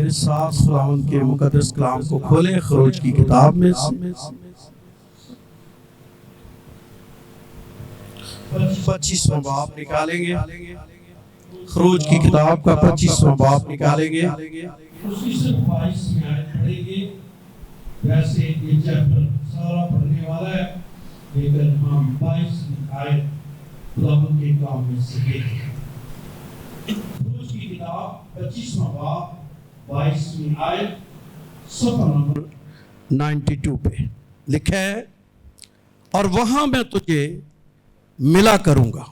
میرے ساتھ خداوند کے مقدس کلام کو کھولیں خروج کی کتاب میں سے 25واں باب نکالیں گے. خروج کی کتاب کا 25واں باب نکالیں گے. اسی سے 22 میں آیت پڑھیں گے. ویسے یہ چیپٹر سارا پڑھنے والا ہے لیکن ہم 22 آیت خداوند کے کلام میں سے دیکھیں. خروج کی کتاب 25واں باب 22ویں آیت صفحہ نمبر 92 پہ لکھا ہے، اور وہاں میں تجھے ملا کروں گا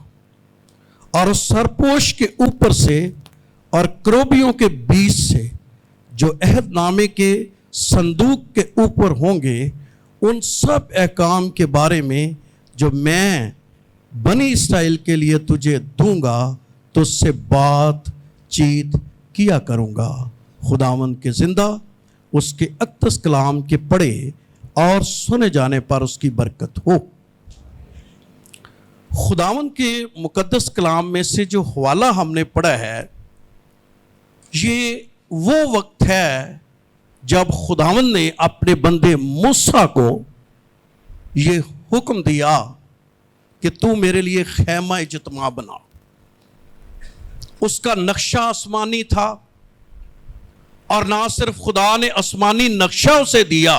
اور اس سرپوش کے اوپر سے اور کروبیوں کے بیچ سے جو عہد نامے کے صندوق کے اوپر ہوں گے ان سب احکام کے بارے میں جو میں بنی اسرائیل کے لیے تجھے دوں گا تو اس سے بات چیت کیا کروں گا. خداوند کے زندہ اس کے اقدس کلام کے پڑھے اور سنے جانے پر اس کی برکت ہو. خداوند کے مقدس کلام میں سے جو حوالہ ہم نے پڑھا ہے یہ وہ وقت ہے جب خداوند نے اپنے بندے موسیٰ کو یہ حکم دیا کہ تو میرے لیے خیمہ اجتماع بنا. اس کا نقشہ آسمانی تھا اور نہ صرف خدا نے آسمانی نقشہ اسے دیا،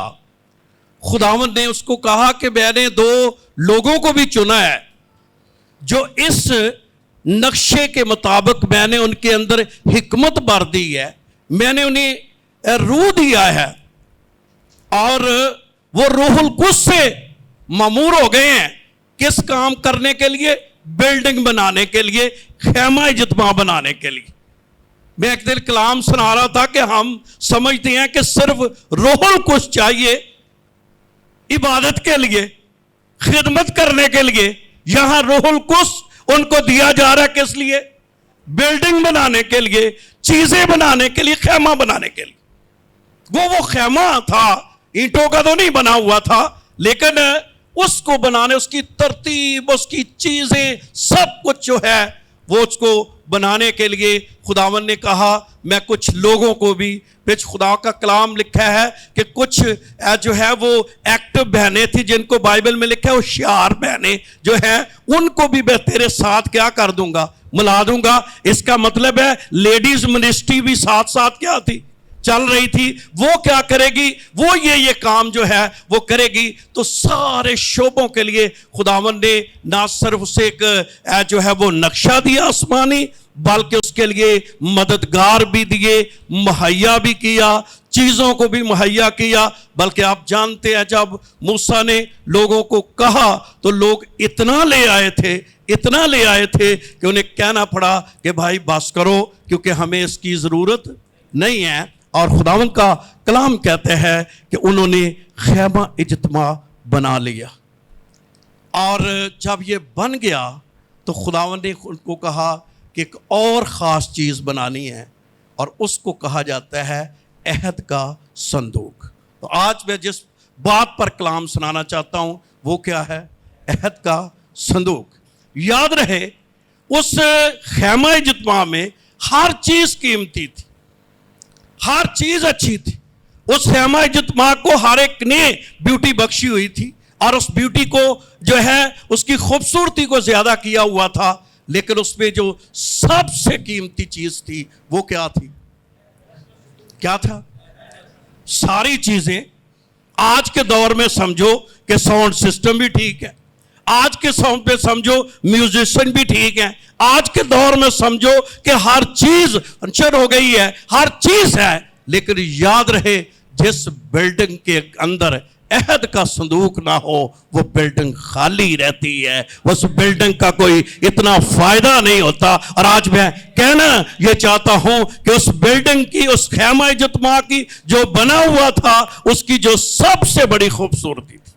خداوند نے اس کو کہا کہ میں نے 2 لوگوں کو بھی چنا ہے جو اس نقشے کے مطابق میں نے ان کے اندر حکمت بھر دی ہے، میں نے انہیں روح دیا ہے اور وہ روح القدس سے مامور ہو گئے ہیں. کس کام کرنے کے لیے؟ بلڈنگ بنانے کے لیے، خیمہ اجتماع بنانے کے لیے. میں ایک دن کلام سنا رہا تھا کہ ہم سمجھتے ہیں کہ صرف روح القدس چاہیے عبادت کے لیے، خدمت کرنے کے لیے. یہاں روح القدس ان کو دیا جا رہا ہے کس لیے؟ بلڈنگ بنانے کے لیے، چیزیں بنانے کے لیے، خیمہ بنانے کے لیے. وہ خیمہ تھا، اینٹوں کا تو نہیں بنا ہوا تھا، لیکن اس کو بنانے، اس کی ترتیب، اس کی چیزیں، سب کچھ جو ہے وہ اس کو بنانے کے لیے خداوند نے کہا میں کچھ لوگوں کو بھی. خدا کا کلام لکھا ہے کہ کچھ جو ہے وہ ایکٹیو بہنیں تھی جن کو بائبل میں لکھا ہے ہوشیار بہنیں جو ہیں ان کو بھی میں تیرے ساتھ کیا کر دوں گا؟ ملا دوں گا. اس کا مطلب ہے لیڈیز منسٹری بھی ساتھ ساتھ کیا تھی؟ چل رہی تھی. وہ کیا کرے گی؟ وہ یہ کام جو ہے وہ کرے گی. تو سارے شعبوں کے لیے خداوند نے نہ صرف اسے ایک جو ہے وہ نقشہ دیا آسمانی، بلکہ اس کے لیے مددگار بھی دیے، مہیا بھی کیا، چیزوں کو بھی مہیا کیا. بلکہ آپ جانتے ہیں جب موسیٰ نے لوگوں کو کہا تو لوگ اتنا لے آئے تھے کہ انہیں کہنا پڑا کہ بھائی بس کرو کیونکہ ہمیں اس کی ضرورت نہیں ہے. اور خداوند کا کلام کہتے ہیں کہ انہوں نے خیمہ اجتماع بنا لیا. اور جب یہ بن گیا تو خداوند نے ان کو کہا کہ ایک اور خاص چیز بنانی ہے اور اس کو کہا جاتا ہے عہد کا صندوق. تو آج میں جس بات پر کلام سنانا چاہتا ہوں وہ کیا ہے؟ عہد کا صندوق. یاد رہے اس خیمہ اجتماع میں ہر چیز قیمتی تھی، ہر چیز اچھی تھی. اس خیمہ اجتماع کو ہر ایک نے بیوٹی بخشی ہوئی تھی اور اس بیوٹی کو جو ہے اس کی خوبصورتی کو زیادہ کیا ہوا تھا. لیکن اس میں جو سب سے قیمتی چیز تھی وہ کیا تھی؟ کیا تھا؟ ساری چیزیں. آج کے دور میں سمجھو کہ ساؤنڈ سسٹم بھی ٹھیک ہے، آج کے ساؤنڈ پہ سمجھو میوزیشین بھی ٹھیک ہے، آج کے دور میں سمجھو کہ ہر چیز انشر ہو گئی ہے، ہر چیز ہے. لیکن یاد رہے جس بلڈنگ کے اندر عہد کا صندوق نہ ہو وہ بلڈنگ خالی رہتی ہے، اس بلڈنگ کا کوئی اتنا فائدہ نہیں ہوتا. اور آج میں کہنا یہ چاہتا ہوں کہ اس بلڈنگ کی، اس خیمہ اجتماع کی جو بنا ہوا تھا اس کی جو سب سے بڑی خوبصورتی تھی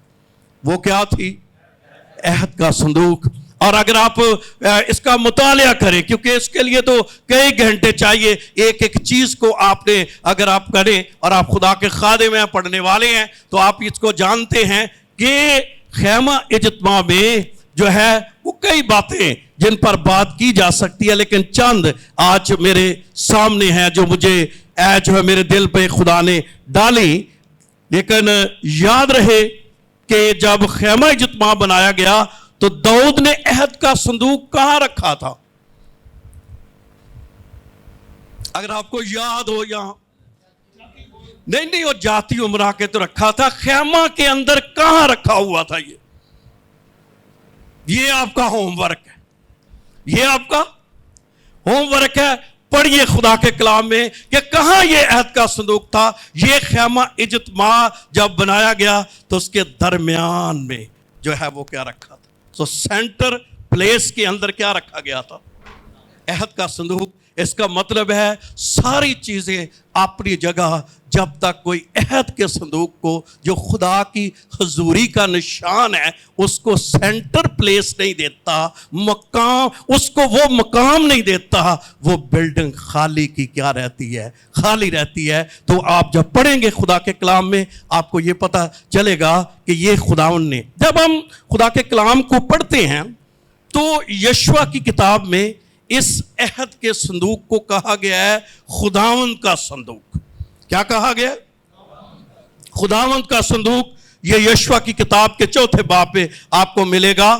وہ کیا تھی؟ عہد کا صندوق. اور اگر آپ اس کا مطالعہ کریں، کیونکہ اس کے لیے تو کئی گھنٹے چاہیے، ایک ایک چیز کو آپ نے اگر آپ کریں اور آپ خدا کے خادم ہیں، پڑھنے والے ہیں، تو آپ اس کو جانتے ہیں کہ خیمہ اجتماع میں جو ہے وہ کئی باتیں جن پر بات کی جا سکتی ہے، لیکن چند آج میرے سامنے ہیں جو مجھے जो है मेरे दिल पे खुदा ने डाली। लेकिन याद रहे कि जब खैमा इज्तिमा बनाया गया तो दाऊद ने अहद का संदूक कहां रखा था? अगर आपको याद हो, यहां नहीं, वो जाती उमरा के तो रखा था, खैमा के अंदर कहां रखा हुआ था? ये आपका होमवर्क है, ये आपका होमवर्क है। पढ़िए खुदा के कलाम में कि कहां ये अहद का संदूक था। ये खैमा इज्तिमा जब बनाया गया तो उसके दरमियान में जो है वो क्या रखा था? तो सेंटर प्लेस के अंदर क्या रखा गया था? अहद का संदूक। इसका मतलब है सारी चीजें अपनी जगह, जब तक कोई अहद के संदूक को, जो खुदा की हजूरी का निशान है, उसको सेंटर प्लेस नहीं देता, मकाम, उसको वो मकाम नहीं देता, वो बिल्डिंग खाली की क्या रहती है? खाली रहती है। तो आप जब पढ़ेंगे खुदा के कलाम में, आपको ये पता चलेगा कि ये खुदावंद ने, जब हम खुदा के कलाम को पढ़ते हैं तो यशवा की किताब में इस अहद के संदूक को कहा गया है खुदावंद का संदूक। क्या कहा गया? खुदावंद का संदूक। ये यशवा की किताब के 4 बाब पे आपको मिलेगा।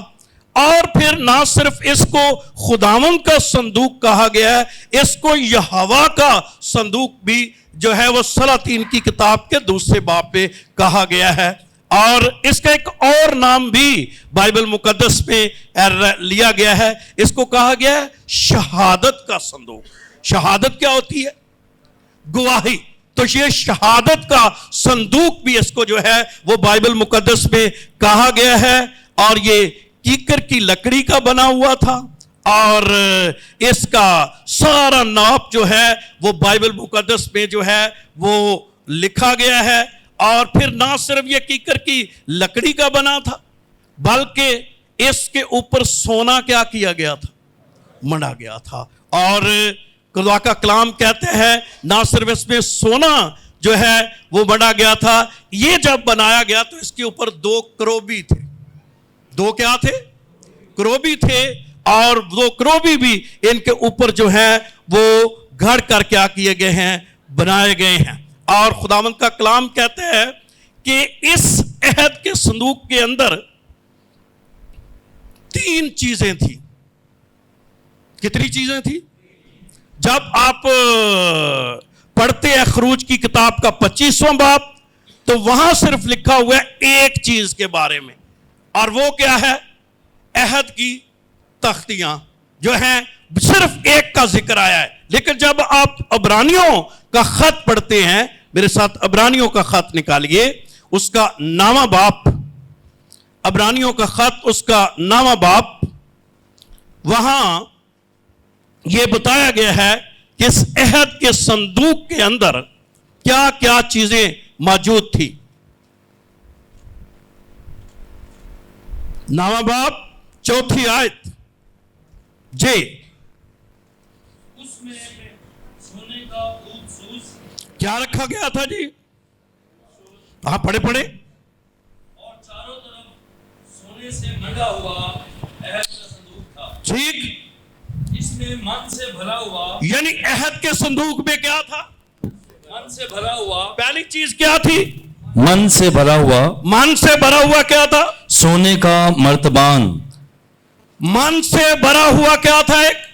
और फिर ना सिर्फ इसको खुदावंद का संदूक कहा गया है, इसको यहोवा का संदूक भी जो है वो सलातीन की किताब के 2 बाब पे कहा गया है। और इसका एक और नाम भी बाइबल मुकद्दस में लिया गया है, इसको कहा गया है शहादत का संदूक। शहादत क्या होती है? गवाही। तो ये शहादत का संदूक भी इसको जो है वो बाइबल मुकद्दस में कहा गया है। और ये कीकर की लकड़ी का बना हुआ था और इसका सारा नाप जो है वो बाइबल मुकद्दस में जो है वो लिखा गया है। और फिर ना सिर्फ ये कीकर की लकड़ी का बना था, बल्कि इसके ऊपर सोना क्या किया गया था? मढ़ा गया था। और खुदा का कलाम कहते हैं ना सिर्फ इसमें सोना जो है वो मढ़ा गया था, ये जब बनाया गया तो इसके ऊपर 2 करोबी थे। 2 क्या थे? करोबी थे। और 2 करोबी भी इनके ऊपर जो है वो गढ़ कर क्या किए गए हैं? बनाए गए हैं। और खुदावंद का कलाम कहते हैं कि इस अहद के संदूक के अंदर 3 चीजें थी। कितनी चीजें थी? जब आप पढ़ते हैं खरूज की किताब का 25वां बाब, तो वहां सिर्फ लिखा हुआ है एक चीज के बारे में, और वो क्या है? अहद की तख्तियां जो हैं, सिर्फ एक का जिक्र आया है। लेकिन जब आप अब्रानियों का खत पढ़ते हैं, मेरे साथ अब्रानियों का खत निकालिए, उसका 9वां बाब, अब्रानियों का खत उसका 9वां बाब, वहां यह बताया गया है कि इस अहद के संदूक के अंदर क्या क्या चीजें मौजूद थी। 9वां बाब 4थी आयत जी। उसमें सोने का ऊँट क्या रखा गया था जी? हाँ, पढ़े पढ़े। और चारों तरफ सोने से मढ़ा हुआ अहद का संदूक था। ठीक। इसमें मन से भरा हुआ, यानी अहद के संदूक में क्या था? मन से भरा हुआ। पहली चीज क्या थी? मन से भरा हुआ। मन से भरा हुआ क्या था? सोने का मर्तबान। मन से भरा हुआ क्या था? एक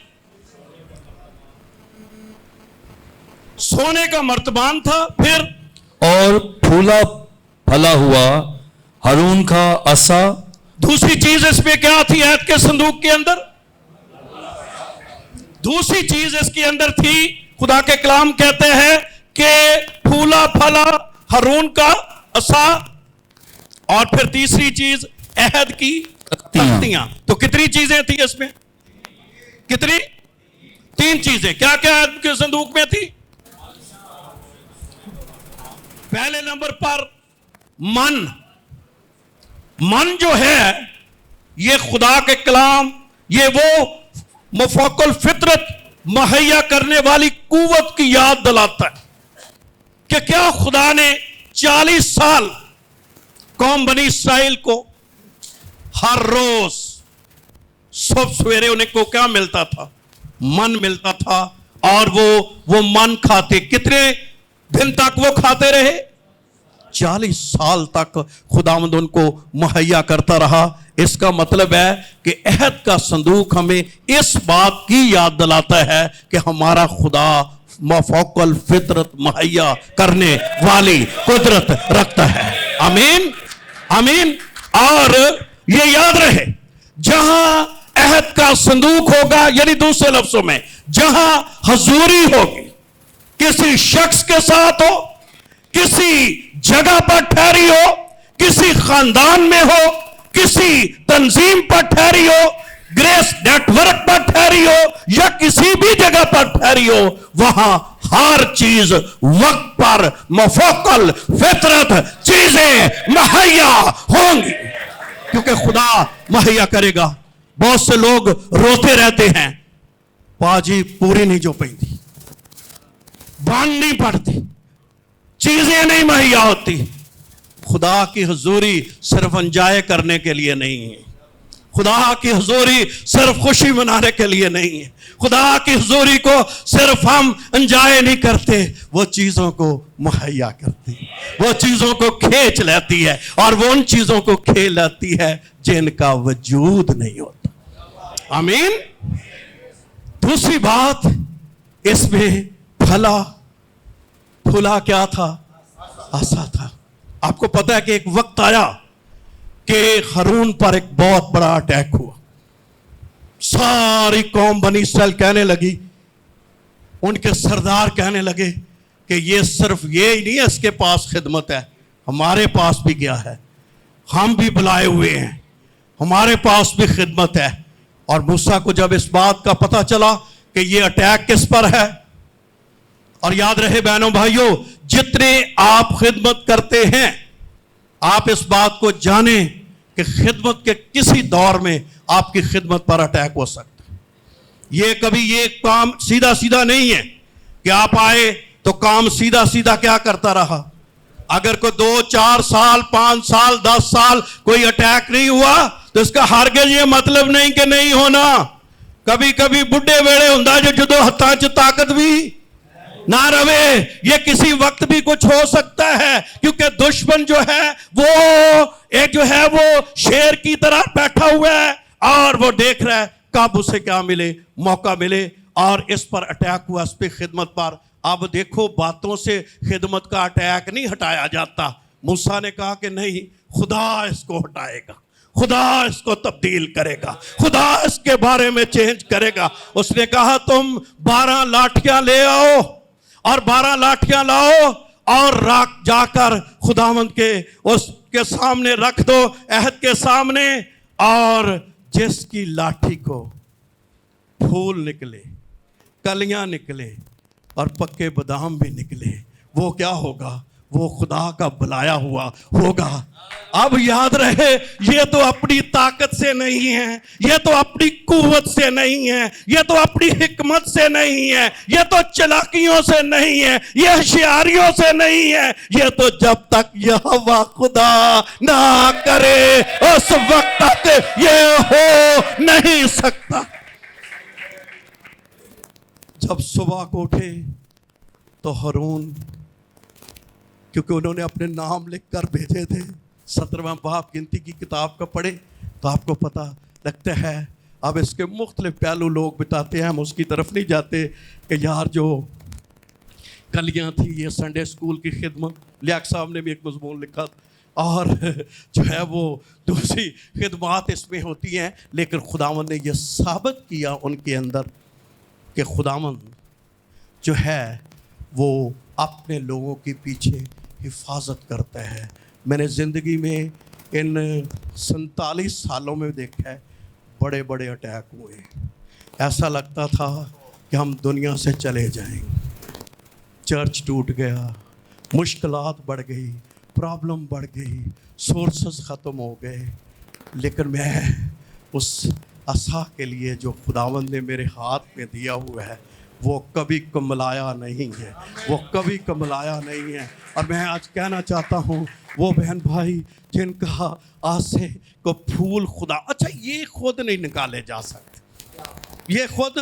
सोने का मर्तबान था। फिर और फूला फला हुआ हारून का असा। दूसरी चीज इसमें क्या थी? अहद के संदूक के अंदर दूसरी चीज इसके अंदर थी, खुदा के कलाम कहते हैं कि फूला फला हारून का असा। और फिर तीसरी चीज अहद की तख्तियां। तो कितनी चीजें थी इसमें? कितनी? 3 चीजें। क्या क्या अहद के संदूक में थी? पहले नंबर पर मन। मन जो है ये खुदा के कलाम, ये वो मुफक्कुल फितरत मुहैया करने वाली कुव्वत की याद दिलाता है कि क्या खुदा ने 40 साल कौम बनी इस्राएल को हर रोज सुबह सवेरे उन्हें को क्या मिलता था? मन मिलता था। اور وہ من کھاتے. کتنے دن تک وہ کھاتے رہے؟ 40 سال تک خداوند ان کو مہیا کرتا رہا. اس کا مطلب ہے کہ عہد کا صندوق ہمیں اس بات کی یاد دلاتا ہے کہ ہمارا خدا مافوق الفطرت مہیا کرنے والی قدرت رکھتا ہے. آمین آمین. اور یہ یاد رہے، جہاں عہد کا صندوق ہوگا، یعنی دوسرے لفظوں میں جہاں حضوری ہوگی، کسی شخص کے ساتھ ہو، کسی جگہ پر ٹھہری ہو، کسی خاندان میں ہو، کسی تنظیم پر ٹھہری ہو، گریس نیٹ ورک پر ٹھہری ہو، یا کسی بھی جگہ پر ٹھہری ہو، وہاں ہر چیز وقت پر مافوق الفطرت چیزیں مہیا ہوں گی، کیونکہ خدا مہیا کرے گا. بہت سے لوگ روتے رہتے ہیں، پاجی پوری نہیں جو پئی تھی، بانڈ نہیں پڑتی، چیزیں نہیں مہیا ہوتی. خدا کی حضوری صرف انجوائے کرنے کے لیے نہیں ہے، خدا کی حضوری صرف خوشی منانے کے لیے نہیں ہے. خدا کی حضوری کو صرف ہم انجوائے نہیں کرتے، وہ چیزوں کو مہیا کرتی، وہ چیزوں کو کھینچ لیتی ہے، اور وہ ان چیزوں کو کھینچ لیتی ہے جن کا وجود نہیں ہوتا. آمین. دوسری بات، اس میں پھلا کیا تھا؟ عصا تھا. آپ کو پتا ہے کہ ایک وقت آیا کہ ہارون پر ایک بہت بڑا اٹیک ہوا. ساری قوم بنی اسرائیل کہنے لگی، ان کے سردار کہنے لگے کہ یہ صرف یہ ہی نہیں ہے اس کے پاس خدمت ہے، ہمارے پاس بھی گیا ہے، ہم بھی بلائے ہوئے ہیں، ہمارے پاس بھی خدمت ہے. اور موسیٰ کو جب اس بات کا پتہ چلا کہ یہ اٹیک کس پر ہے، اور یاد رہے بہنوں بھائیوں، جتنے آپ خدمت کرتے ہیں، آپ اس بات کو جانیں کہ خدمت کے کسی دور میں آپ کی خدمت پر اٹیک ہو سکتا ہے. یہ کبھی یہ کام سیدھا سیدھا نہیں ہے کہ آپ آئے تو کام سیدھا سیدھا کیا کرتا رہا. اگر کوئی 2 4 سال 5 سال 10 سال کوئی اٹیک نہیں ہوا تو اس کا ہرگز یہ مطلب نہیں کہ نہیں ہونا. کبھی کبھی بڈھے ویڑے ہوندا جو جدو ہتھاں چ طاقت بھی نہ رہے، یہ کسی وقت بھی کچھ ہو سکتا ہے، کیونکہ دشمن جو ہے وہ شیر کی طرح بیٹھا ہوا ہے اور وہ دیکھ رہا ہے کب اسے کیا ملے، موقع ملے، اور اس پر اٹیک ہوا، اس پہ خدمت پر. اب دیکھو، باتوں سے خدمت کا اٹیک نہیں ہٹایا جاتا. موسیٰ نے کہا کہ نہیں، خدا اس کو ہٹائے گا، خدا اس کو تبدیل کرے گا، خدا اس کے بارے میں چینج کرے گا. اس نے کہا تم 12 لاٹھیاں لے آؤ، اور 12 لاٹھیاں لاؤ اور جا کر خداوند کے اس کے سامنے رکھ دو، عہد کے سامنے. اور جس کی لاٹھی کو پھول نکلے، کلیاں نکلے اور پکے بادام بھی نکلے، وہ کیا ہوگا؟ وہ خدا کا بلایا ہوا ہوگا. اب یاد رہے، یہ تو اپنی طاقت سے نہیں ہے، یہ تو اپنی قوت سے نہیں ہے، یہ تو اپنی حکمت سے نہیں ہے، یہ تو چلاکیوں سے نہیں ہے، یہ ہوشیاریوں سے نہیں ہے. یہ تو جب تک یہوہ خدا نہ کرے اس وقت تک یہ ہو نہیں سکتا. جب صبح کو اٹھے تو ہارون، کیونکہ انہوں نے اپنے نام لکھ کر بھیجے تھے، 17واں باب گنتی کی کتاب کا پڑھیں تو آپ کو پتہ لگتا ہے. اب اس کے مختلف پہلو لوگ بتاتے ہیں، ہم اس کی طرف نہیں جاتے کہ یار جو کلیاں تھی یہ سنڈے اسکول کی خدمت، لیاق صاحب نے بھی ایک مضمون لکھا اور جو ہے وہ دوسری خدمات اس میں ہوتی ہیں. لیکن خداوند نے یہ ثابت کیا ان کے اندر کہ خداوند جو ہے وہ اپنے لوگوں کے پیچھے حفاظت کرتا ہے. میں نے زندگی میں ان 47 سالوں میں دیکھا ہے بڑے بڑے اٹیک ہوئے، ایسا لگتا تھا کہ ہم دنیا سے چلے جائیں. چرچ ٹوٹ گیا، مشکلات بڑھ گئی، پرابلم بڑھ گئی، سورسز ختم ہو گئے. لیکن میں اس عصا کے لیے جو خداوند نے میرے ہاتھ میں دیا ہوا ہے وہ کبھی کملایا نہیں ہے، وہ کبھی کملایا نہیں ہے. اور میں آج کہنا چاہتا ہوں وہ بہن بھائی جن کا آسے کو پھول خدا، اچھا یہ خود نہیں نکالے جا سکتے، یہ خود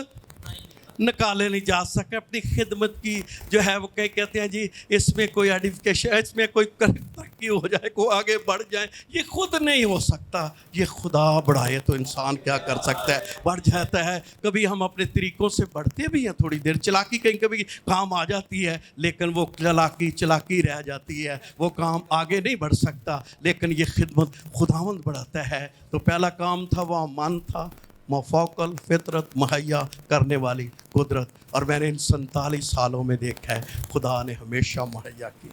निकाले नहीं जा सके। अपनी खिदमत की जो है वो कहते हैं जी इसमें कोई एडिफिकेशन, इसमें कोई तरक्की हो जाए, को आगे बढ़ जाए, ये खुद नहीं हो सकता। ये खुदा बढ़ाए तो इंसान क्या कर सकता है, बढ़ जाता है। कभी हम अपने तरीक़ों से बढ़ते भी हैं, थोड़ी देर चालाकी कहीं कभी काम आ जाती है, लेकिन वो चालाकी रह जाती है, वो काम आगे नहीं बढ़ सकता। लेकिन ये खिदमत खुदावंद बढ़ाता है। तो पहला काम था वह मन था, मफौकल फितरत मुहैया करने वाली कुदरत, और मैंने इन 47 सालों में देखा है खुदा ने हमेशा मुहैया की।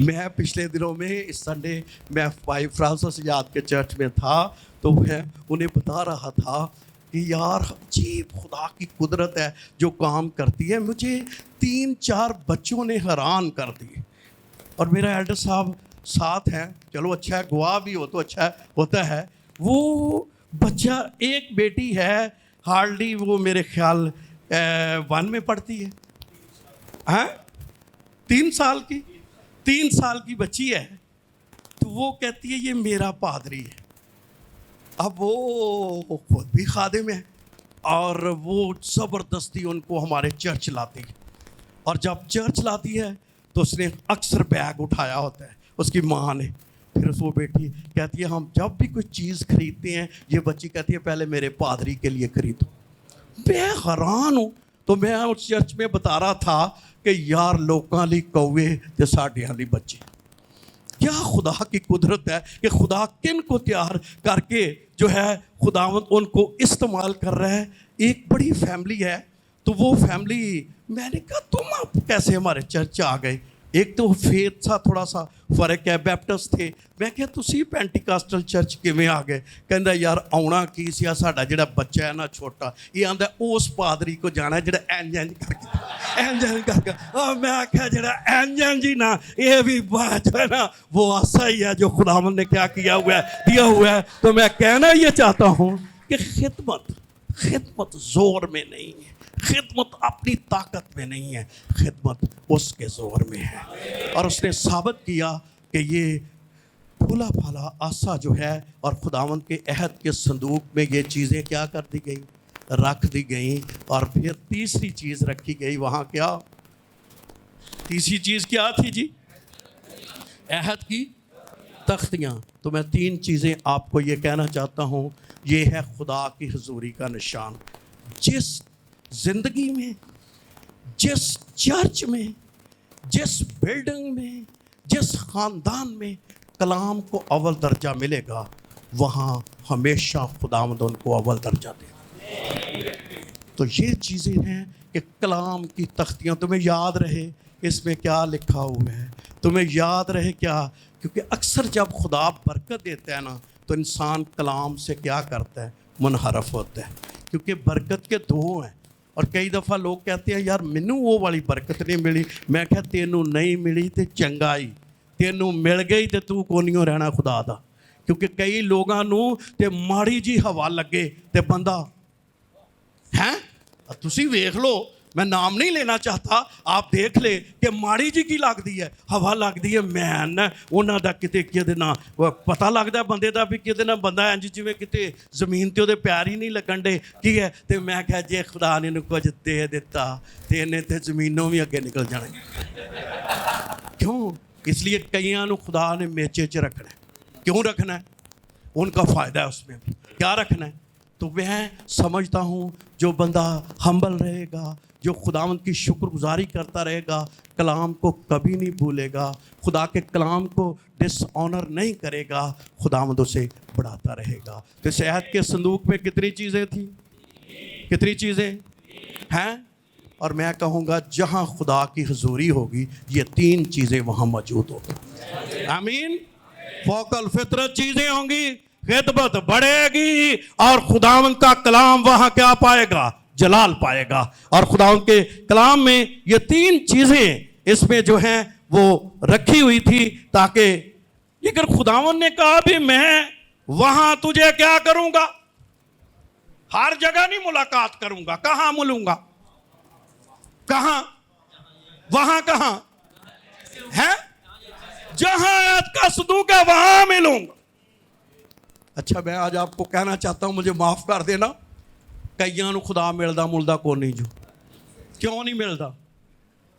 मैं पिछले दिनों में इस संडे मैं भाई फ्रांसिस याद के चर्च में था, तो मैं उन्हें बता रहा था कि यार अजीब खुदा की कुदरत है जो काम करती है। मुझे 3-4 बच्चों ने हैरान कर दिए, और मेरा एल्डर साहब साथ हैं, चलो अच्छा है, गवाह भी हो तो अच्छा होता है। वो बच्चा, एक बेटी है हार्डली वो मेरे ख्याल 1 में पढ़ती है, हाँ 3 साल की बच्ची है। तो वो कहती है ये मेरा पादरी है। अब वो खुद भी खादिम है, और वो ज़बरदस्ती उनको हमारे चर्च लाती है, और जब चर्च लाती है तो उसने अक्सर बैग उठाया होता है उसकी माँ ने। फिर वो बेटी कहती है हम जब भी कोई चीज़ खरीदते हैं, ये बच्ची कहती है पहले मेरे पादरी के लिए खरीदो। मैं हैरान हूँ। तो मैं उस चर्च में बता रहा था कि यार लोकां ली कौवे ते साडियां ली बच्चे। क्या खुदा की कुदरत है कि खुदा किन को तैयार करके जो है खुदावंद उनको इस्तेमाल कर रहा है। एक बड़ी फैमिली है, तो वो फैमिली, मैंने कहा तुम आप कैसे हमारे चर्च आ गए। एक तो फेथ सा थोड़ा सा फर्क है, बैप्टिस्ट थे। मैं क्या तुसी पेंटिकास्टल चर्च किवें आ गए। कहंदा यार आउणा की सी, साडा जिहड़ा बच्चा है ना छोटा, ये आंदा उस पादरी को जाना है जिहड़ा इंज करके मैं आख्या जिहड़ा इंज ही ना, ये भी बात है ना वो आसा ही है जो खुदावंद ने क्या किया हुआ है, दिया हुआ है। तो मैं कहना ये चाहता हूँ कि खिदमत जोर में नहीं है, खिदमत अपनी ताकत में नहीं है, खिदमत उसके जोर में है। और उसने साबित किया कि ये फूला फाला आसा जो है, और खुदावंद के अहद के संदूक में ये चीज़ें क्या कर दी गई, रख दी गई। और फिर तीसरी चीज़ रखी गई वहाँ, क्या तीसरी चीज़ क्या थी जी, अहद की तख्तियाँ। तो मैं 3 चीज़ें आपको ये कहना चाहता हूँ, ये है खुदा की हुजूरी का निशान। जिस ज़िंदगी में, जिस चर्च में, जिस बिल्डिंग में, जिस ख़ानदान में कलाम को अव्वल दर्जा मिलेगा, वहाँ हमेशा खुदावंद उनको अव्वल दर्जा देगा। तो ये चीज़ें हैं कि कलाम की तख्तियाँ तुम्हें याद रहे इसमें क्या लिखा हुआ है, तुम्हें याद रहे क्या। क्योंकि अक्सर जब खुदा बरकत देता है ना, तो इंसान कलाम से क्या करता है, मुनहरफ होता है। क्योंकि बरकत के 2 हैं, और कई दफ़ा लोग कहते हैं यार मैनू वो वाली बरकत नहीं मिली। मैं क्या तेनू नहीं मिली तो चंगा ही, तेनू मिल गई तो तू कोनियों रहना खुदा दा। क्योंकि कई लोगों नू ते माड़ी जी हवा लगे तो बंदा हैं, तुसी वेख लो, मैं नाम नहीं लेना चाहता, आप देख ले कि माड़ी जी की लगती है, हवा लगती है मैन उन्हों का किते किते ना पता लगता बंदे का भी किते ना बंदा इंज जिमें किते जमीन ते उहदे पैर ही नहीं लगन डे, ठीक है। तो मैं क्या जे खुदा ने कुछ दे दिता तो इन्हें तो जमीनों भी अगे निकल जाना। क्यों? इसलिए कईयां नूं खुदा ने मेचे च रखना है। क्यों रखना है? उनका फ़ायदा है उसमें भी। क्या रखना है? तो मैं समझता हूँ जो बंदा हम्बल रहेगा, जो खुदावंद की शुक्रगुजारी करता रहेगा, कलाम को कभी नहीं भूलेगा, खुदा के कलाम को डिसऑनर नहीं करेगा, खुदावंद उसे बढ़ाता रहेगा। तो इस अहद के संदूक में कितनी चीज़ें थी, कितनी चीज़ें हैं? और मैं कहूँगा जहाँ खुदा की हुजूरी होगी ये 3 चीज़ें वहाँ मौजूद होगी। आमीन। फौकल फितरत चीज़ें होंगी, खिदमत बढ़ेगी, और खुदावंद का कलाम वहाँ क्या पाएगा, जलाल पाएगा। और खुदावंद के कलाम में ये 3 चीज़ें इसमें जो हैं वो रखी हुई थी, ताकि अगर खुदावंद ने कहा भी मैं वहाँ तुझे क्या करूँगा, हर जगह नहीं मुलाकात करूँगा, कहाँ मिलूँगा, कहाँ, वहाँ कहाँ है, जहाँ अहद का संदूक है वहाँ मिलूँगा। अच्छा, मैं आज आपको कहना चाहता हूँ, मुझे माफ़ कर देना, कईयां नूं खुदा मिलदा मुलदा को नहीं जो, ਕਿਉਂ ਨਹੀਂ ਮਿਲਦਾ?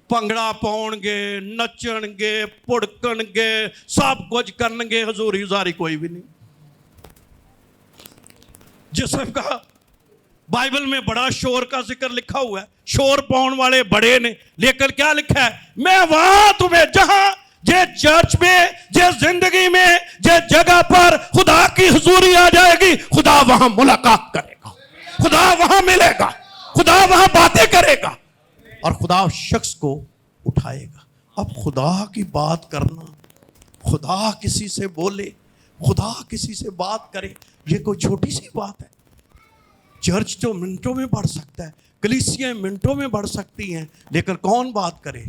ਭੰਗੜਾ ਪਾਉਣਗੇ, ਨੱਚਣਗੇ, ਭੁੜਕਣਗੇ, ਸਭ ਕੁਝ ਕਰਨਗੇ, ਹਜ਼ੂਰੀ ਹੁਜ਼ਾਰੀ ਕੋਈ भी नहीं। जिसम का बाइबल में बड़ा शोर का जिक्र लिखा हुआ है, शोर पाउन वाले बड़े ने, लेकर क्या लिखा है? मैं वहां तुम्हें जहां जे चर्च में, जे जिंदगी में, जे जगह पर खुदा की हुजूरी आ जाएगी, खुदा वहां मुलाकात करेगा, खुदा वहां मिलेगा, खुदा वहां बातें करेगा और खुदा शख्स को उठाएगा। अब खुदा की बात करना, खुदा किसी से बोले, खुदा किसी से बात करे, ये कोई छोटी सी बात है? चर्च तो मिनटों में बढ़ सकता है, कलीसियां मिनटों में बढ़ सकती हैं, लेकिन कौन बात करे?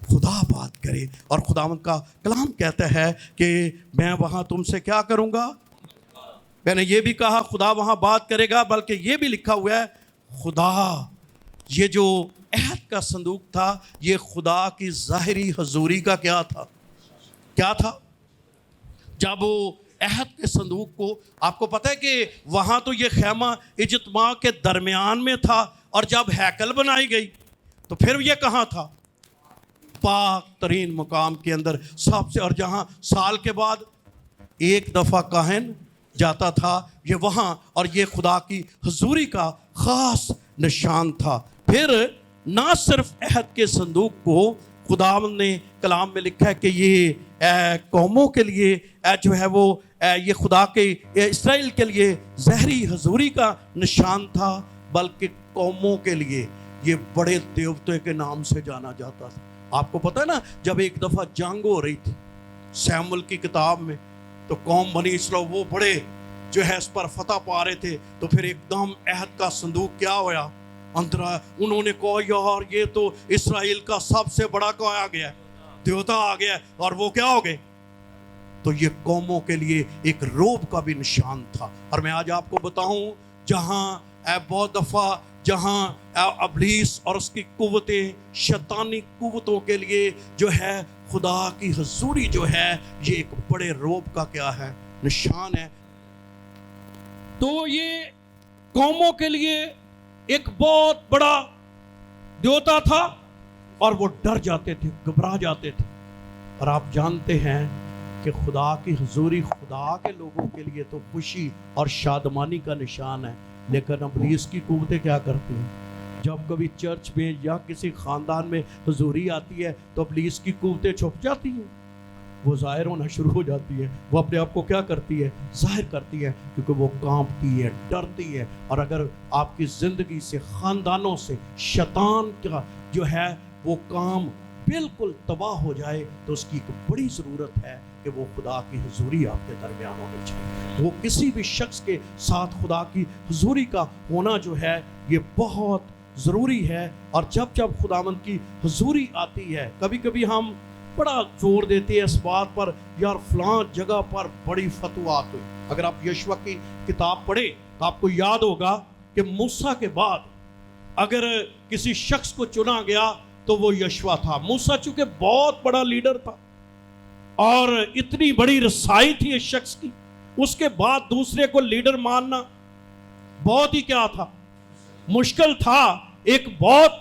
खुदा बात करे। और खुदावंद का कलाम कहता है कि मैं वहां तुमसे क्या करूंगा? मैंने ये भी कहा खुदा वहां बात करेगा, बल्कि ये भी लिखा हुआ है खुदा, ये जो अहद का संदूक था, ये खुदा की ज़ाहिरी हजूरी का क्या था? क्या था? जब वो अहद के संदूक को, आपको पता है कि वहाँ तो ये खैमा इज्तिमा के दरमियान में था, और जब हैकल बनाई गई तो फिर ये कहाँ था? पाक तरीन मुकाम के अंदर सबसे, और जहाँ साल के बाद एक दफ़ा काहन जाता था, ये वहाँ, और ये खुदा की हजूरी का ख़ास निशान था। फिर ना सिर्फ अहद के संदूक को खुदावंद ने कलाम में लिखा है कि ये कौमों के लिए जो है वो ये खुदा के इस्राएल के लिए ज़हरी हजूरी का निशान था, बल्कि कौमों के लिए ये बड़े देवते के नाम से जाना जाता था। आपको पता है ना, जब एक दफ़ा जंग हो रही थी शमूएल की किताब में, तो कौम बनी इस्राएल वो बड़े जो है इस पर फतह पा रहे थे, तो फिर एकदम अहद का संदूक क्या होया अंदर आया। उन्होंने कहा यार ये तो इस्राएल का सबसे बड़ा को आ गया, देवता आ गया, और वो क्या हो गए? तो ये कौमों के लिए एक रोब का भी निशान था। और मैं आज आपको बताऊं, जहां बहुत दफा जहां अबलीस और उसकी कुव्वतें, शैतानी कुव्वतों के लिए जो है खुदा की हजूरी जो है, ये एक बड़े रोब का क्या है? निशान है। तो ये कौमों के लिए एक बहुत बड़ा देवता था, और वो डर जाते थे, घबरा जाते थे। और आप जानते हैं कि खुदा की हुजूरी खुदा के लोगों के लिए तो खुशी और शादमानी का निशान है, लेकिन अबलीस की कुव्वतें क्या करती हैं? जब कभी चर्च में या किसी खानदान में हुजूरी आती है तो अबलीस की कुव्वतें छुप जाती हैं, वो जाहिर होना शुरू हो जाती है। वो अपने आप को क्या करती है? जाहिर करती है, क्योंकि वो कांपती है, डरती है। और अगर आपकी ज़िंदगी से, ख़ानदानों से शैतान का जो है वो काम बिल्कुल तबाह हो जाए, तो उसकी एक बड़ी ज़रूरत है कि वो खुदा की हुजूरी आपके दरमियान होनी चाहिए। वो किसी भी शख्स के साथ खुदा की हुजूरी का होना जो है ये बहुत ज़रूरी है। और जब जब खुदावंद की हुजूरी आती है, कभी कभी हम बड़ा जोर देते हैं इस बात पर, यार फलां जगह पर बड़ी फतवात हुई। अगर आप यशवा की किताब पढ़े तो आपको याद होगा कि मूसा के बाद अगर किसी शख्स को चुना गया तो वो यशवा था। मूसा चूंकि बहुत बड़ा लीडर था और इतनी बड़ी रसाई थी इस शख्स की, उसके बाद दूसरे को लीडर मानना बहुत ही क्या था? मुश्किल था। एक बहुत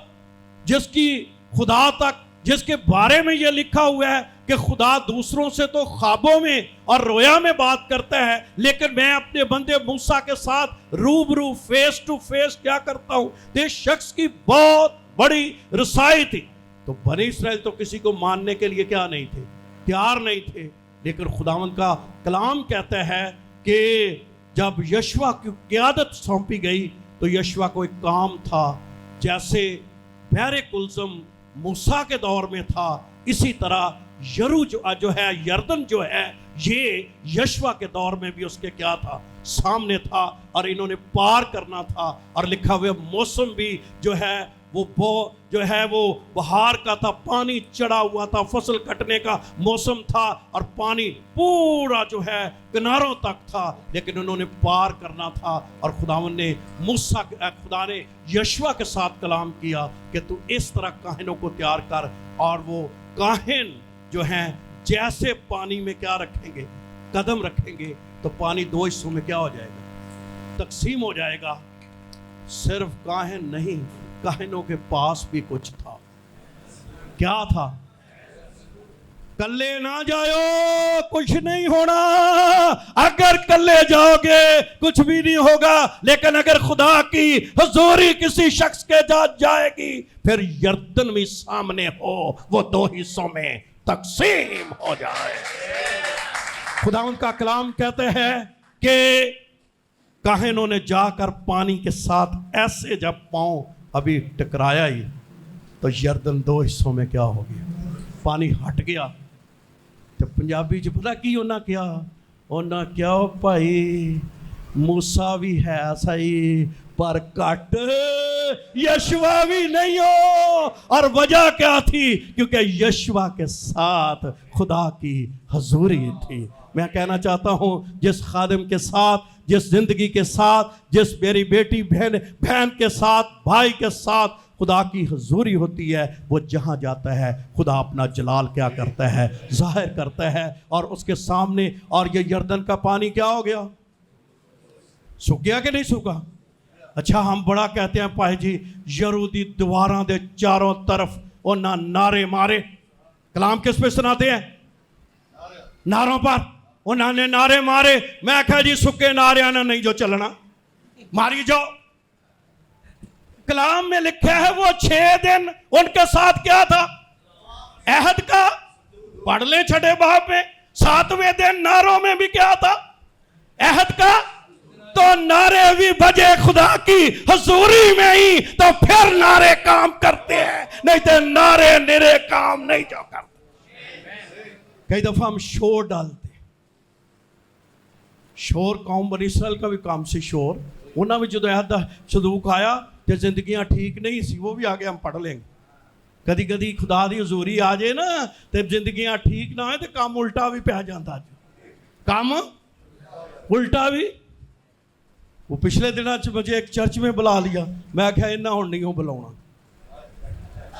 जिसकी खुदा तक, जिसके बारे में यह लिखा हुआ है कि खुदा दूसरों से तो ख्वाबों में और रोया में बात करता है, लेकिन मैं अपने बंदे मूसा के साथ रूबरू फेस टू फेस क्या करता हूं। तो इस शख्स की बहुत बड़ी रसाई थी। तो बनी इस्राएल तो किसी को मानने के लिए क्या नहीं थे? तैयार नहीं थे। लेकिन खुदावंद का कलाम कहता है कि जब यशवा की क़यादत सौंपी गई तो यशवा को एक काम था, जैसे बहरे कुलज़म मूसा के दौर में था, इसी तरह यरू जो है, यरदन जो है, ये यशवा के दौर में भी उसके क्या था? सामने था, और इन्होंने पार करना था। और लिखा हुआ मौसम भी जो है वो बहार का था, पानी चढ़ा हुआ था, फसल कटने का मौसम था, और पानी पूरा जो है किनारों तक था, लेकिन उन्होंने पार करना था। और खुदा ने यशवा के साथ कलाम किया कि तू इस तरह काहिनों को तैयार कर, और वो काहिन जो हैं जैसे पानी में क्या रखेंगे? कदम रखेंगे, तो पानी दो हिस्सों में क्या हो जाएगा? तकसीम हो जाएगा। सिर्फ काहिन नहीं, काहिनों के पास भी कुछ था। क्या था? कल्ले ना जाओ, कुछ नहीं होना। अगर कल्ले जाओगे कुछ भी नहीं होगा, लेकिन अगर खुदा की हुजूरी किसी शख्स के साथ जाएगी, फिर यर्दन भी सामने हो, वो दो हिस्सों में तकसीम हो जाए। खुदावंद का कलाम कहते हैं कि काहिनों ने जाकर पानी के साथ ऐसे जब पांव अभी टकराया ही, तो यर्दन दो हिस्सों में क्या हो गया? पानी हट गया। तो पंजाबी च पता की उन्हें क्या भाई, मूसा भी है सही पर घट यशवा भी नहीं हो। और वजह क्या थी? क्योंकि यशवा के साथ खुदा की हुजूरी थी। मैं कहना चाहता हूं, जिस खादिम के साथ, जिस जिंदगी के साथ, जिस मेरी बेटी बहन के साथ, भाई के साथ खुदा की हुजूरी होती है, वो जहां जाता है खुदा अपना जलाल क्या करता है? जाहिर करता है। और उसके सामने, और ये यर्दन का पानी क्या हो गया? सूख गया कि नहीं सूखा? अच्छा, हम बड़ा कहते हैं भाई जी, यरूदी दीवारां दे चारों तरफ उन्हें नारे मारे। कलाम किस पे सुनाते हैं? नारों पर। उन्होंने नारे मारे। मैं कहा जी सुखे नारिया ने नहीं जो चलना, मारी जाओ। कलाम में लिखा है वो 6 दिन उनके साथ क्या था? अहद का। पढ़ ले छठे बाब में। 7वें दिन नारों में भी क्या था? अहद का। तो नारे भी बजे खुदा की हुजूरी में ही, तो फिर नारे काम करते हैं, नहीं तो नारे निरे काम नहीं जो करते। कई दफा हम शोर डालते, शोर कौम बनी इसराइल का भी काम से शोर। उन्होंने भी जो अहद सदूक आया तो जिंदगियां ठीक नहीं सी, वो भी आगे हम पढ़ लेंगे। कदी कदी खुदा दी हुजूरी आ जाए ना, तो जिंदगियां ठीक ना हो तो काम उल्टा भी पै जाता। काम उल्टा भी। वो पिछले दिनों मुझे एक चर्च में बुला लिया। मैं क्या इन्ना हुण नहीं बुलाना।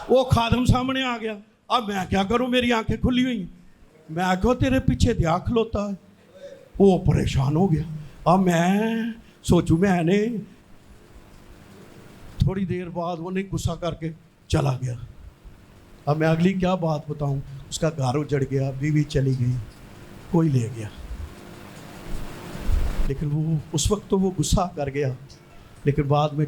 वो खादम सामने आ गया। अब मैं क्या करूं, मेरी आंखें खुली हुई। मैं कहो तेरे पीछे दिया खलोता है। वो परेशान हो गया। अब मैं सोचूं, मैंने थोड़ी देर बाद वो नहीं गुस्सा करके चला गया। अब मैं अगली क्या बात बताऊं? उसका घर उजड़ गया, बीवी चली गई, कोई ले गया। लेकिन वो उस वक्त तो वो गुस्सा कर गया, लेकिन बाद में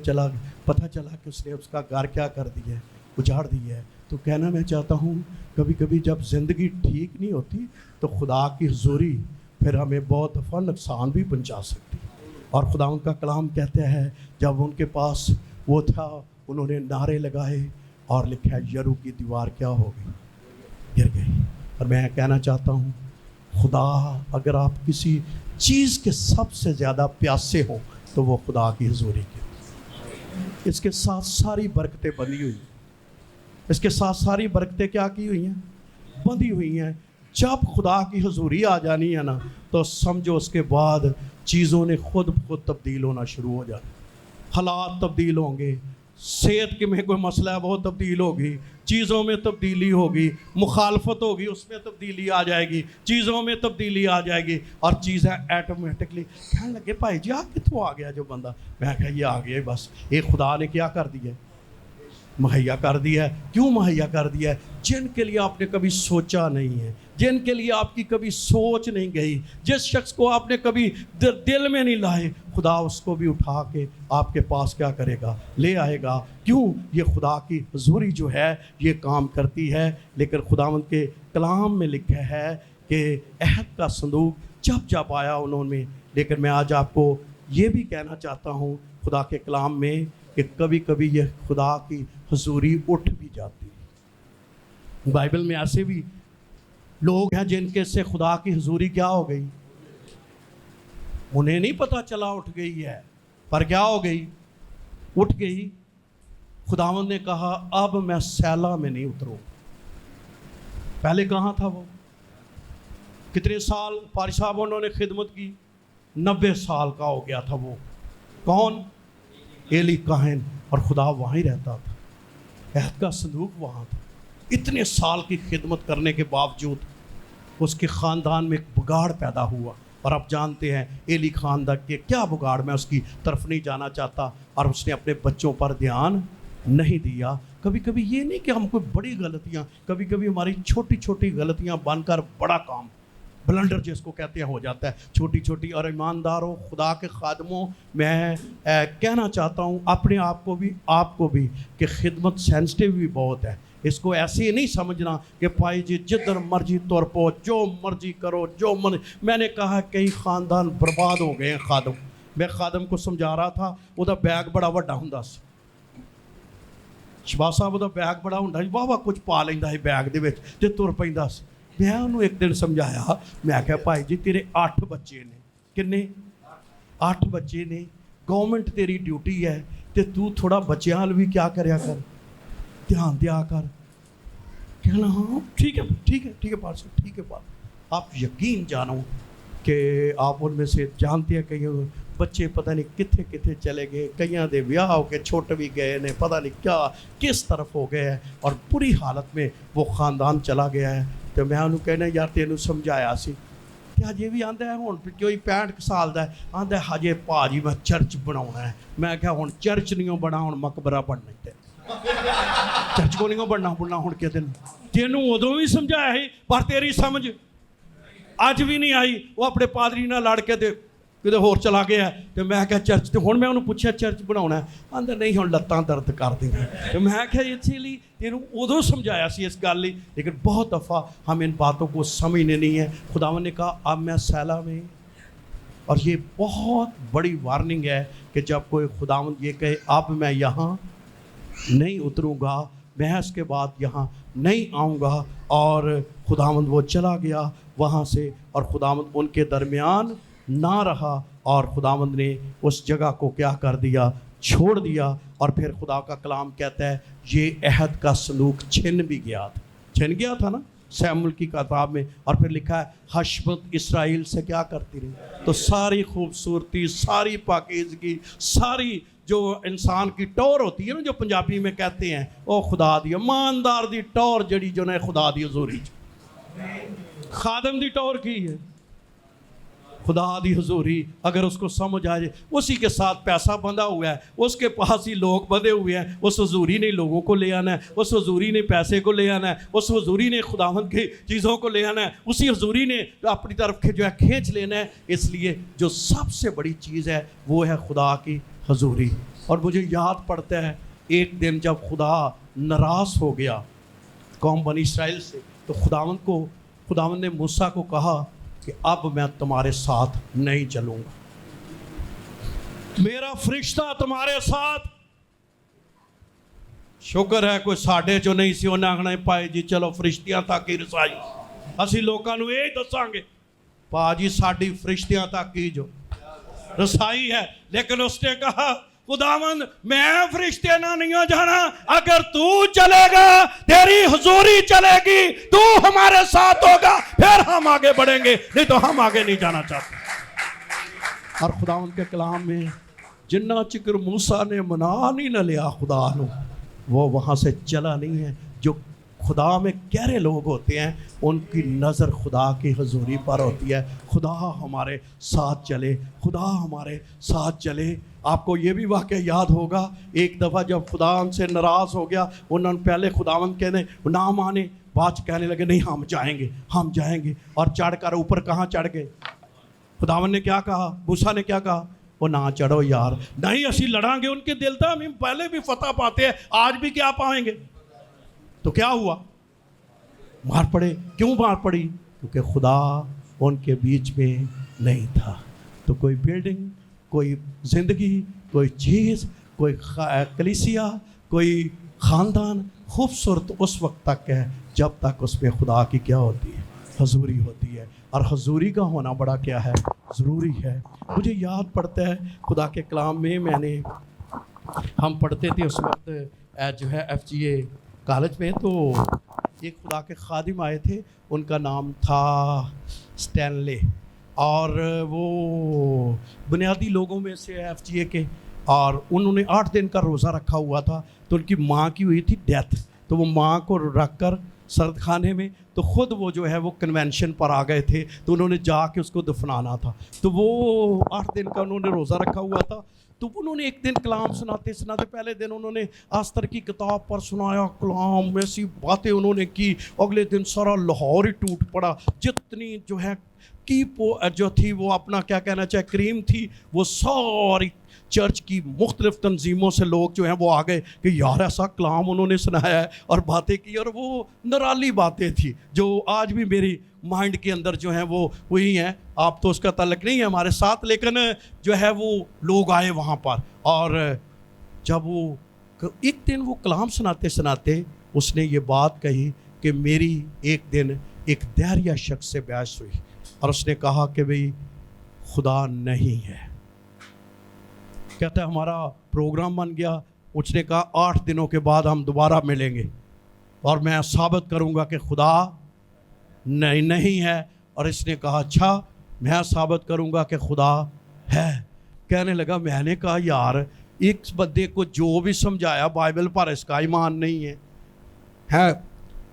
पता चला कि उसने उसका घर क्या कर दिया है, उजाड़ दिया है। तो कहना मैं चाहता हूँ, कभी कभी जब ज़िंदगी ठीक नहीं होती तो खुदा की हुजूरी फिर हमें बहुत दफ़ा नुकसान भी पहुँचा सकती है। और खुदा उनका कलाम कहता है, जब उनके पास वो था, उन्होंने नारे लगाए और लिखा यरू की दीवार क्या हो गई? गिर गई। और मैं कहना चाहता हूँ, खुदा अगर आप किसी चीज़ के सबसे ज़्यादा प्यासे हो तो वो खुदा की हुजूरी की। इसके साथ सारी बरकतें बंधी हुई, इसके साथ सारी बरकतें क्या की हुई हैं? बंधी हुई हैं। जब खुदा की हुजूरी आ जानी है ना, तो समझो उसके बाद चीज़ों ने खुद तब्दील होना शुरू हो जाना। हालात तब्दील होंगे, सेहत के में कोई मसला है वो तब्दील होगी, चीज़ों में तब्दीली होगी, मुखालफत होगी उसमें तब्दीली आ जाएगी, चीज़ों में तब्दीली आ जाएगी, और चीज़ें ऐटोमेटिकली कहने लगे भाई जी आ कितों आ गया जो बंदा। मैं कहा ये आ गया बस, ये खुदा ने क्या कर दिया? मुहैया कर दिया है। क्यों मुहैया कर दिया है? जिनके लिए आपने कभी सोचा नहीं है, जिनके लिए आपकी कभी सोच नहीं गई, जिस शख्स को आपने कभी दिल में नहीं लाए, खुदा उसको भी उठा के आपके पास क्या करेगा? ले आएगा। क्यों? ये खुदा की हुजूरी जो है ये काम करती है। लेकिन खुदावंद के कलाम में लिखा है कि अहद का संदूक जब जब आया उन्होंने। लेकिन मैं आज आपको ये भी कहना चाहता हूँ खुदा के कलाम में कि कभी कभी ये खुदा की हुजूरी उठ भी जाती है। बाइबल में ऐसे भी लोग हैं जिनके से खुदा की हुजूरी क्या हो गई? उन्हें नहीं पता चला उठ गई है, पर क्या हो गई? उठ गई। खुदावंद ने कहा अब मैं सैला में नहीं उतरूँ। पहले कहाँ था वो? कितने साल पारी साहब उन्होंने खिदमत की? 90 साल का हो गया था वो। कौन? एली काहिन। और खुदा वहाँ ही रहता था, अहद का संदूक वहाँ था। इतने साल की खिदमत करने के बावजूद उसके ख़ानदान में एक बुगाड़ पैदा हुआ। और आप जानते हैं एली खानदान के क्या बुगाड़, मैं उसकी तरफ नहीं जाना चाहता। और उसने अपने बच्चों पर ध्यान नहीं दिया। कभी कभी ये नहीं कि हम कोई बड़ी गलतियां, कभी कभी हमारी छोटी छोटी गलतियां बनकर बड़ा काम, ब्लंडर जिसको कहते हैं, हो जाता है छोटी छोटी। और ईमानदारों, खुदा के खादमों, मैं कहना चाहता हूँ अपने आपको भी कि खिदमत सेंसिटिव भी बहुत है। इसको ऐसे ही नहीं समझना कि भाई जी जिधर मर्जी तुर पो, जो मर्जी करो, जो मर्जी। मैंने कहा कई ख़ानदान बर्बाद हो गए हैं। खादम, मैं खादम को समझा रहा था, ਉਹਦਾ बैग बड़ा ਵੱਡਾ ਹੁੰਦਾ ਸੀ। ਸ਼ਬਾਸ਼ ਸਾਹਿਬ ਉਹਦਾ बैग बड़ा ਹੁੰਦਾ ਸੀ, ਵਾਹ ਕੁਝ ਪਾ ਲੈਂਦਾ ਸੀ बैग ਦੇ ਵਿੱਚ ਤੇ ਤੁਰ ਪੈਂਦਾ ਸੀ। ਮੈਂ ਉਹਨੂੰ ਇੱਕ ਦਿਨ ਸਮਝਾਇਆ, ਮੈਂ ਕਿਹਾ ਭਾਈ ਜੀ ਤੇਰੇ 8 ਬੱਚੇ ਨੇ। ਕਿੰਨੇ? 8 ਬੱਚੇ ਨੇ। ਗਵਰਨਮੈਂਟ ਤੇਰੀ ਡਿਊਟੀ ਹੈ ਤੇ ਤੂੰ ਥੋੜਾ ਬੱਚਿਆਂ ਵੱਲ ਵੀ ਕਿਆ ਕਰਿਆ ਕਰ, ध्यान दिया कर। कहना हाँ ठीक है ठीक है ठीक है पाल साहब, ठीक है पाल। आप यकीन जानो कि आप उनमें से जानते हैं कई बच्चे पता नहीं कितने कितने चले गए, कईयां दे ब्याह हो के छुट भी गए ने, पता नहीं क्या किस तरफ हो गए हैं और बुरी हालत में वो ख़ानदान चला गया है। तो मैं उन्होंने कहना यार तेनू समझाया सी कि हजे भी आंदा है, हुण कोई 65 साल का आंदा हजे भाजी मैं चर्च बनाना है। मैं क्या हुण चर्च नहीं बना, हुण मकबरा बनना ही चर्च को नहीं बनना बुनना। हुण के दिन तेनू उदों भी समझाया ही पर तेरी समझ अज भी नहीं आई। वो अपने पादरी नाल लड़ के किते होर चला गया। तो मैं क्या चर्च, तो हुण मैं उन्होंने पूछा चर्च बनाना है, आंदा नहीं हुण लत्तां दर्द कर देंगे। तो मैं क्या इसलिए तेनू उदों समझाया सी इस गल, लेकिन बहुत दफ़ा हम इन बातों को समझने नहीं है। खुदावन ने कहा अब मैं सैला में, और ये बहुत बड़ी वार्निंग है कि जब कोई खुदावन ये कहे अब मैं यहाँ नहीं उतरूँगा, मैं इसके बाद यहाँ नहीं आऊँगा। और खुदावंद वो चला गया वहाँ से, और खुदावंद उनके दरमियान ना रहा, और खुदावंद ने उस जगह को क्या कर दिया, छोड़ दिया। और फिर खुदा का कलाम कहता है ये अहद का सलूक छिन गया था ना सैमुएल की किताब में। और फिर लिखा है हशमत इसराइल से क्या करती रही। तो सारी खूबसूरती, सारी पाकीज़गी, सारी जो इंसान की टौर होती है ना, जो पंजाबी में कहते हैं वो खुदा दी ईमानदार दी टौर जड़ी जो ने खुदा दी हजूरी, खादम दी टौर की है खुदा दी हजूरी। अगर उसको समझ आ जाए, उसी के साथ पैसा बंधा हुआ है, उसके पास ही लोग बंधे हुए हैं। उस हजूरी ने लोगों को ले आना है, उस हजूरी ने पैसे को ले आना है, उस हजूरी ने खुदावंद की चीज़ों को ले आना है, उसी हजूरी ने अपनी तरफ जो है खींच लेना है। इसलिए जो सबसे बड़ी चीज़ है वो है खुदा की हजूरी। और मुझे याद पड़ता है एक दिन जब खुदा नाराज़ हो गया कौम बनी इसराइल से, तो खुदावंद ने मूसा को कहा कि अब मैं तुम्हारे साथ नहीं चलूँगा, मेरा फरिश्ता तुम्हारे साथ। शुक्र है कोई साढ़े चो नहीं सी, उन्हें आखना पाए जी चलो फरिश्तियां तक ही रसाई, असी लोगों को यही दसांगे भाजी साड़ी फरिश्तियां तक ही जो रसाई है। लेकिन उसने कहा खुदावंद मैं फरिश्ते ना नहीं जाना, अगर तू चलेगा तेरी हुजूरी चलेगी, तू हमारे साथ होगा, फिर हम आगे बढ़ेंगे, नहीं तो हम आगे नहीं जाना चाहते। और खुदावंद के कलाम में जिन्ना चिकर मूसा ने मना नहीं न लिया खुदा नु, वो वहाँ से चला नहीं है। जो खुदा में गहरे लोग होते हैं उनकी नज़र खुदा की हजूरी पर होती है। खुदा हमारे साथ चले, खुदा हमारे साथ चले। आपको ये भी वाक़या याद होगा, एक दफ़ा जब खुदा उनसे नाराज़ हो गया, उन्होंने पहले खुदावंद कहने ना माने, बाद कहने लगे नहीं हम जाएंगे। और चढ़कर ऊपर कहाँ चढ़ गए? खुदावंद ने क्या कहा, मूसा ने क्या कहा, वो ना चढ़ो यार, नहीं असी लड़ांगे उनके दिल था, हम पहले भी फतह पाते हैं, आज भी क्या पाएंगे। तो क्या हुआ, मार पड़े। क्यों मार पड़ी? क्योंकि खुदा उनके बीच में नहीं था। तो कोई बिल्डिंग, कोई ज़िंदगी, कोई चीज़, कोई कलीसिया, कोई ख़ानदान खूबसूरत उस वक्त तक है जब तक उसमें खुदा की क्या होती है, हजूरी होती है। और हजूरी का होना बड़ा क्या है, ज़रूरी है। मुझे याद पड़ता है खुदा के कलाम में हम पढ़ते थे उस वक्त जो है FGA कॉलेज में, तो एक खुदा के खादिम आए थे, उनका नाम था स्टैनले, और वो बुनियादी लोगों में से FGA के, और उन्होंने 8 दिन का रोज़ा रखा हुआ था। तो उनकी माँ की हुई थी डेथ, तो वो माँ को रख कर سرد خانے میں، تو خود وہ جو ہے وہ کنونشن پر آ گئے تھے، تو انہوں نے جا کے اس کو دفنانا تھا، تو وہ 8 دن کا انہوں نے روزہ رکھا ہوا تھا۔ تو انہوں نے ایک دن کلام سناتے پہلے دن انہوں نے آستر کی کتاب پر سنایا کلام، ایسی باتیں انہوں نے کی، اگلے دن سارا لاہور ہی ٹوٹ پڑا، جتنی جو ہے کی جو تھی وہ اپنا کیا کہنا چاہے کریم تھی، وہ ساری چرچ کی مختلف تنظیموں سے لوگ جو ہیں وہ آ گئے کہ یار ایسا کلام انہوں نے سنایا ہے اور باتیں کی، اور وہ نرالی باتیں تھی جو آج بھی میری مائنڈ کے اندر جو ہیں وہ وہی ہیں۔ آپ تو اس کا تعلق نہیں ہے ہمارے ساتھ، لیکن جو ہے وہ لوگ آئے وہاں پر، اور جب وہ ایک دن وہ کلام سناتے اس نے یہ بات کہی کہ میری ایک دن ایک دہریہ شخص سے بحث ہوئی، اور اس نے کہا کہ بھئی خدا نہیں ہے۔ کہتا ہے ہمارا پروگرام بن گیا، اس نے کہا 8 دنوں کے بعد ہم دوبارہ ملیں گے اور میں ثابت کروں گا کہ خدا نہیں ہے، اور اس نے کہا اچھا میں ثابت کروں گا کہ خدا ہے۔ کہنے لگا میں نے کہا یار ایک بندے کو جو بھی سمجھایا بائبل پر اس کا ایمان نہیں ہے،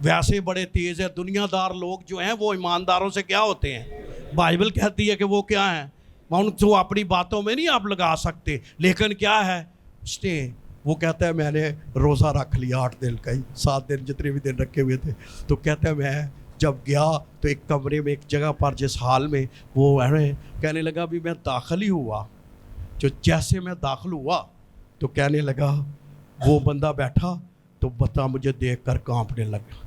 ویسے بڑے تیز ہے، دنیا دار لوگ جو ہیں وہ ایمانداروں سے کیا ہوتے ہیں؟ بائبل کہتی ہے کہ وہ کیا ہیں، ان کو اپنی باتوں میں نہیں آپ لگا سکتے، لیکن کیا ہے اس نے وہ کہتا ہے میں نے روزہ رکھ لیا 8 دن کا ہی، 7 دن جتنے بھی دن رکھے ہوئے تھے، تو کہتا ہے میں جب گیا تو ایک کمرے میں ایک جگہ پر جس حال میں وہ کہنے لگا بھی میں داخل ہی ہوا، جو جیسے میں داخل ہوا تو کہنے لگا وہ بندہ بیٹھا تو بتا مجھے دیکھ کر کانپنے لگا،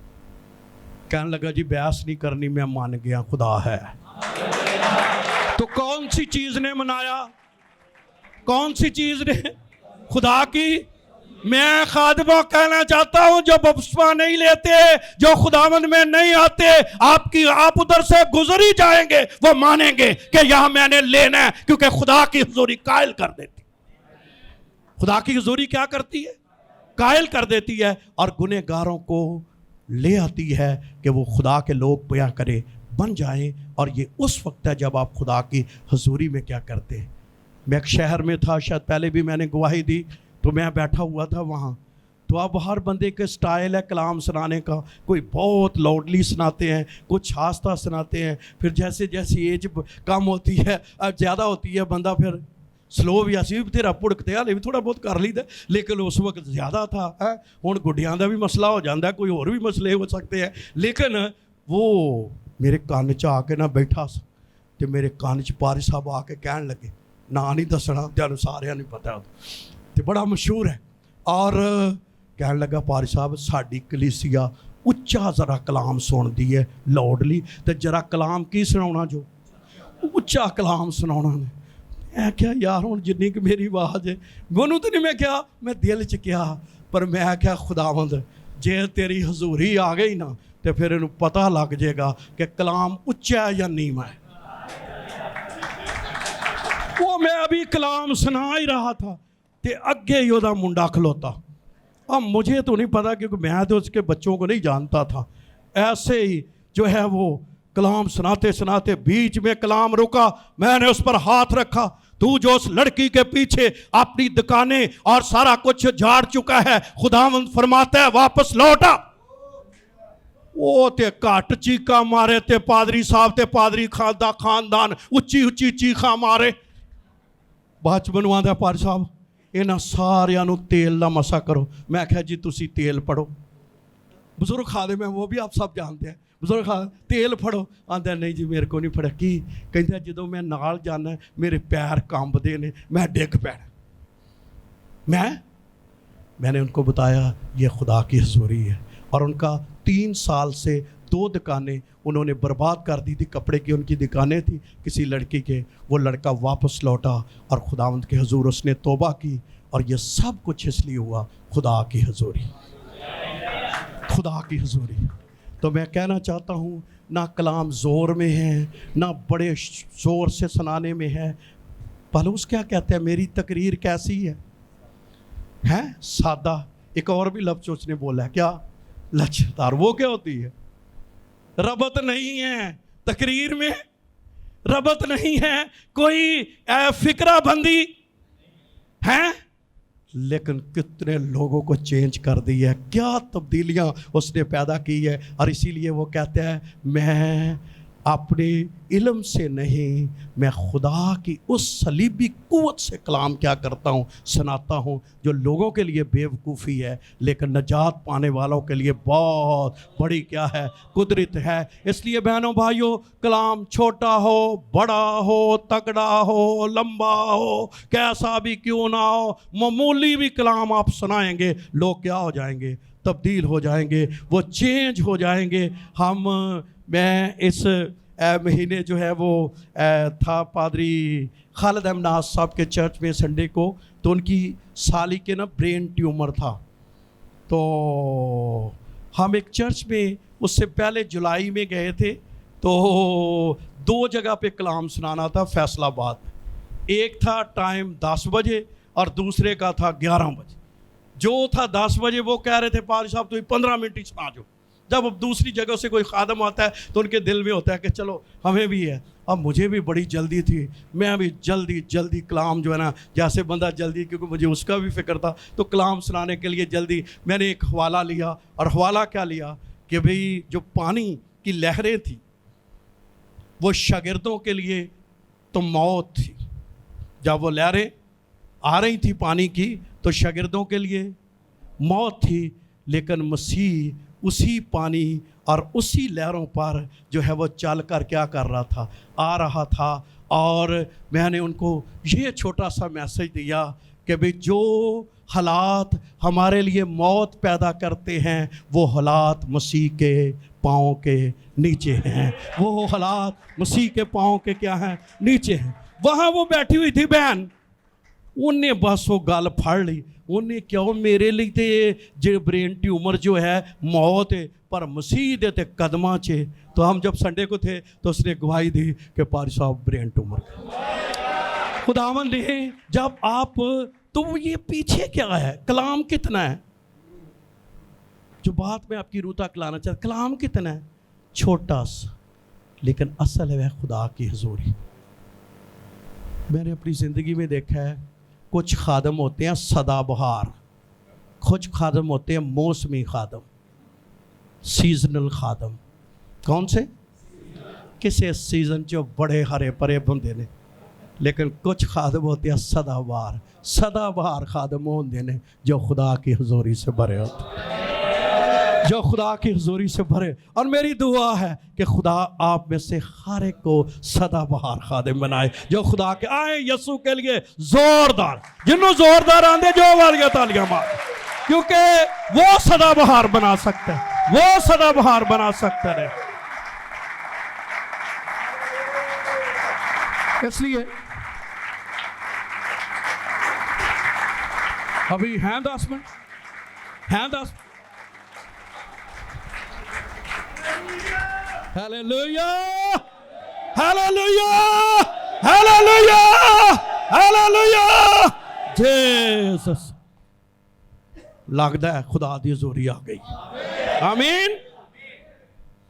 کہنے لگا جی بحث نہیں کرنی میں مان گیا خدا ہے۔ تو کون سی چیز نے منایا؟ کون سی چیز نے؟ خدا کی۔ میں خادمہ کہنا چاہتا ہوں جو بپتسمہ نہیں لیتے، جو خداوند میں نہیں آتے، آپ ادھر سے گزر ہی جائیں گے، وہ مانیں گے کہ یہاں میں نے لینا ہے، کیونکہ خدا کی حضوری قائل کر دیتی۔ خدا کی حضوری کیا کرتی ہے؟ قائل کر دیتی ہے، اور گنہگاروں کو لے آتی ہے کہ وہ خدا کے لوگ بیاں کرے بن جائیں، اور یہ اس وقت ہے جب آپ خدا کی حضوری میں کیا کرتے ہیں۔ میں ایک شہر میں تھا، شاید پہلے بھی میں نے گواہی دی، تو میں بیٹھا ہوا تھا وہاں، تو اب ہر بندے کے سٹائل ہے کلام سنانے کا، کوئی بہت لاؤڈلی سناتے ہیں، کچھ آہستہ سناتے ہیں، پھر جیسے جیسی ایج کم ہوتی ہے زیادہ ہوتی ہے بندہ پھر سلو بھی اسی بھی تیرا پڑکتے ہلے بھی تھوڑا بہت کر لیتا، لیکن اس وقت زیادہ تھا۔ ہوں گڈیاں کا بھی مسئلہ ہو جاتا ہے، کوئی اور بھی مسئلے ہو سکتے ہیں، لیکن وہ میرے کان چ آ کے نہ بیٹھا سا، تو میرے کان چ پاری صاحب آ کے کہن لگے، نا نہیں دسنا تینوں سارے نہیں پتا، تو بڑا مشہور ہے، اور کہن لگا پاری صاحب ساڈی کلیسیا اچا ذرا کلام سن دی ہے لاؤڈلی، تو ذرا کلام کی سنا جو اچا کلام سنا نے۔ میں کیا یار ہوں جنی کہ میری آواز ہے وہ تو نہیں، میں کیا میں دل چ کیا، پر میں کیا خداوند جے تیری حضوری آ گئی نا تو پھر انہوں پتہ لگ جائے گا کہ کلام اچا ہے یا نیواں ہے۔ وہ میں ابھی کلام سنا ہی رہا تھا تے اگے ہی وہ منڈا کھلوتا، اب مجھے تو نہیں پتا کیونکہ میں تو اس کے بچوں کو نہیں جانتا تھا، ایسے ہی جو ہے وہ کلام سناتے سناتے بیچ میں کلام رکا، میں نے اس پر ہاتھ رکھا، تو جو اس لڑکی کے پیچھے اپنی دکانیں اور سارا کچھ جھاڑ چکا ہے، خداوند فرماتا ہے واپس لوٹا۔ وہ تے کٹ چیخا مارے تے پادری صاحب تے پادری خاندان اچھی اچھی چیخا مارے، بچ بنوا دیا پادری صاحب انہاں ساریاں نو تیل نہ مسا کرو۔ میں کہا جی تسی تیل پڑھو، بزرگ خادم ہیں وہ بھی آپ سب جانتے ہیں، بزرگ خادم تیل پھڑو، آندہ نہیں جی میرے کو نہیں پھڑا، کی کہتا جدو میں نال جانا ہے میرے پیر کامب دے نے، میں ڈگ پیڑا۔ میں نے ان کو بتایا یہ خدا کی حضوری ہے، اور ان کا 3 سال سے 2 دکانیں انہوں نے برباد کر دی تھی، کپڑے کی ان کی دکانیں تھی کسی لڑکی کے، وہ لڑکا واپس لوٹا اور خداوند کے حضور اس نے توبہ کی، اور یہ سب کچھ اس لیے ہوا خدا کی حضوری، خدا کی حضوری۔ تو میں کہنا چاہتا ہوں نہ کلام زور میں ہے، نہ بڑے زور سے سنانے میں ہے۔ پالوس کیا کہتے ہیں میری تقریر کیسی ہے سادہ، ایک اور بھی لفظ اس نے بولا ہے کیا لچکدار، وہ کیا ہوتی ہے؟ ربط نہیں ہے تقریر میں، ربط نہیں ہے، کوئی فکرہ بندی ہے، लेकिन कितने लोगों को चेंज कर दिया है, क्या तब्दीलियां उसने पैदा की है। और इसीलिए वो कहते हैं मैं अपने इल्म से नहीं, मैं खुदा की उस सलीबी कुव्वत से कलाम क्या करता हूँ, सुनाता हूँ, जो लोगों के लिए बेवकूफ़ी है लेकिन नजात पाने वालों के लिए बहुत बड़ी क्या है, कुदरत है। इसलिए बहनों भाइयों, कलाम छोटा हो, बड़ा हो, तगड़ा हो, लंबा हो, कैसा भी क्यों ना हो, मामूली भी कलाम आप सुनाएंगे, लोग क्या हो जाएंगे, तब्दील हो जाएंगे, वो चेंज हो जाएंगे। मैं इस महीने जो है वो था पादरी खालिद अहमद साहब के चर्च में संडे को, तो उनकी साली के ना ब्रेन ट्यूमर था। तो हम एक चर्च में उससे पहले जुलाई में गए थे, तो 2 जगह पे कलाम सुनाना था फैसलाबाद में। एक था टाइम 10 बजे और दूसरे का था 11 बजे। जो था 10 बजे वो कह रहे थे पादरी साहब तो 15 मिनट ही सुना दो। जब अब दूसरी जगह से कोई खादम आता है तो उनके दिल में होता है कि चलो हमें भी है। अब मुझे भी बड़ी जल्दी थी, मैं भी जल्दी कलाम जो है ना, जैसे बंदा जल्दी, क्योंकि मुझे उसका भी फिक्र था, तो कलाम सुनाने के लिए जल्दी मैंने एक हवाला लिया। और हवाला क्या लिया कि भाई जो पानी की लहरें थी वो शागिर्दों के लिए तो मौत थी। जब वो लहरें आ रही थी पानी की तो शागिर्दों के लिए मौत थी, लेकिन मसीह उसी पानी और उसी लहरों पर जो है वो चल कर क्या कर रहा था, आ रहा था। और मैंने उनको ये छोटा सा मैसेज दिया कि भाई जो हालात हमारे लिए मौत पैदा करते हैं वो हालात मसीह के पाँव के नीचे हैं, वो हालात मसीह के पाँव के क्या हैं, नीचे हैं। वहाँ वो बैठी हुई थी बहन, उन्हें बस वो गल फड़ ली। उन्हें क्यों मेरे लिए तो जो ब्रेन ट्यूमर जो है मौत है, पर मसीह दे ते कदमां चे। तो हम जब संडे को थे तो उसने गवाही दी कि पारी साहब ब्रेन ट्यूमर खुदावन ने जब आप, तो ये पीछे क्या है, कलाम कितना है, जो बात में आपकी रूह तक लाना चाहता, कलाम कितना है, छोटा सा, लेकिन असल है वह खुदा की हुजूरी। मैंने अपनी ज़िंदगी में देखा है, कुछ खादम होते हैं सदाबहार, कुछ खादम होते हैं मौसमी खादम, सीजनल खादम। कौन से? किसी सीजन जो बड़े हरे भरे बंदे ने, लेकिन कुछ खादम होते हैं सदाबहार खादम होते हैं जो खुदा की हुजूरी से भरे होते, जो खुदा की हुजूरी से भरे। और मेरी दुआ है कि खुदा आप में से हर एक को सदाबहार खादिम बनाए, जो खुदा के आए यसू के लिए जोरदार, जिन्हों जोरदार आंदे जो वालिया तालियां मार, क्योंकि वो सदाबहार बना सकते हैं, वो सदाबहार बना सकते हैं। इसलिए अभी हैं 10 मिनट, हैं 10। Hallelujah, hallelujah, hallelujah, hallelujah. Jesus, लगता है खुदा दी हुजूरी आ गई। आमीन।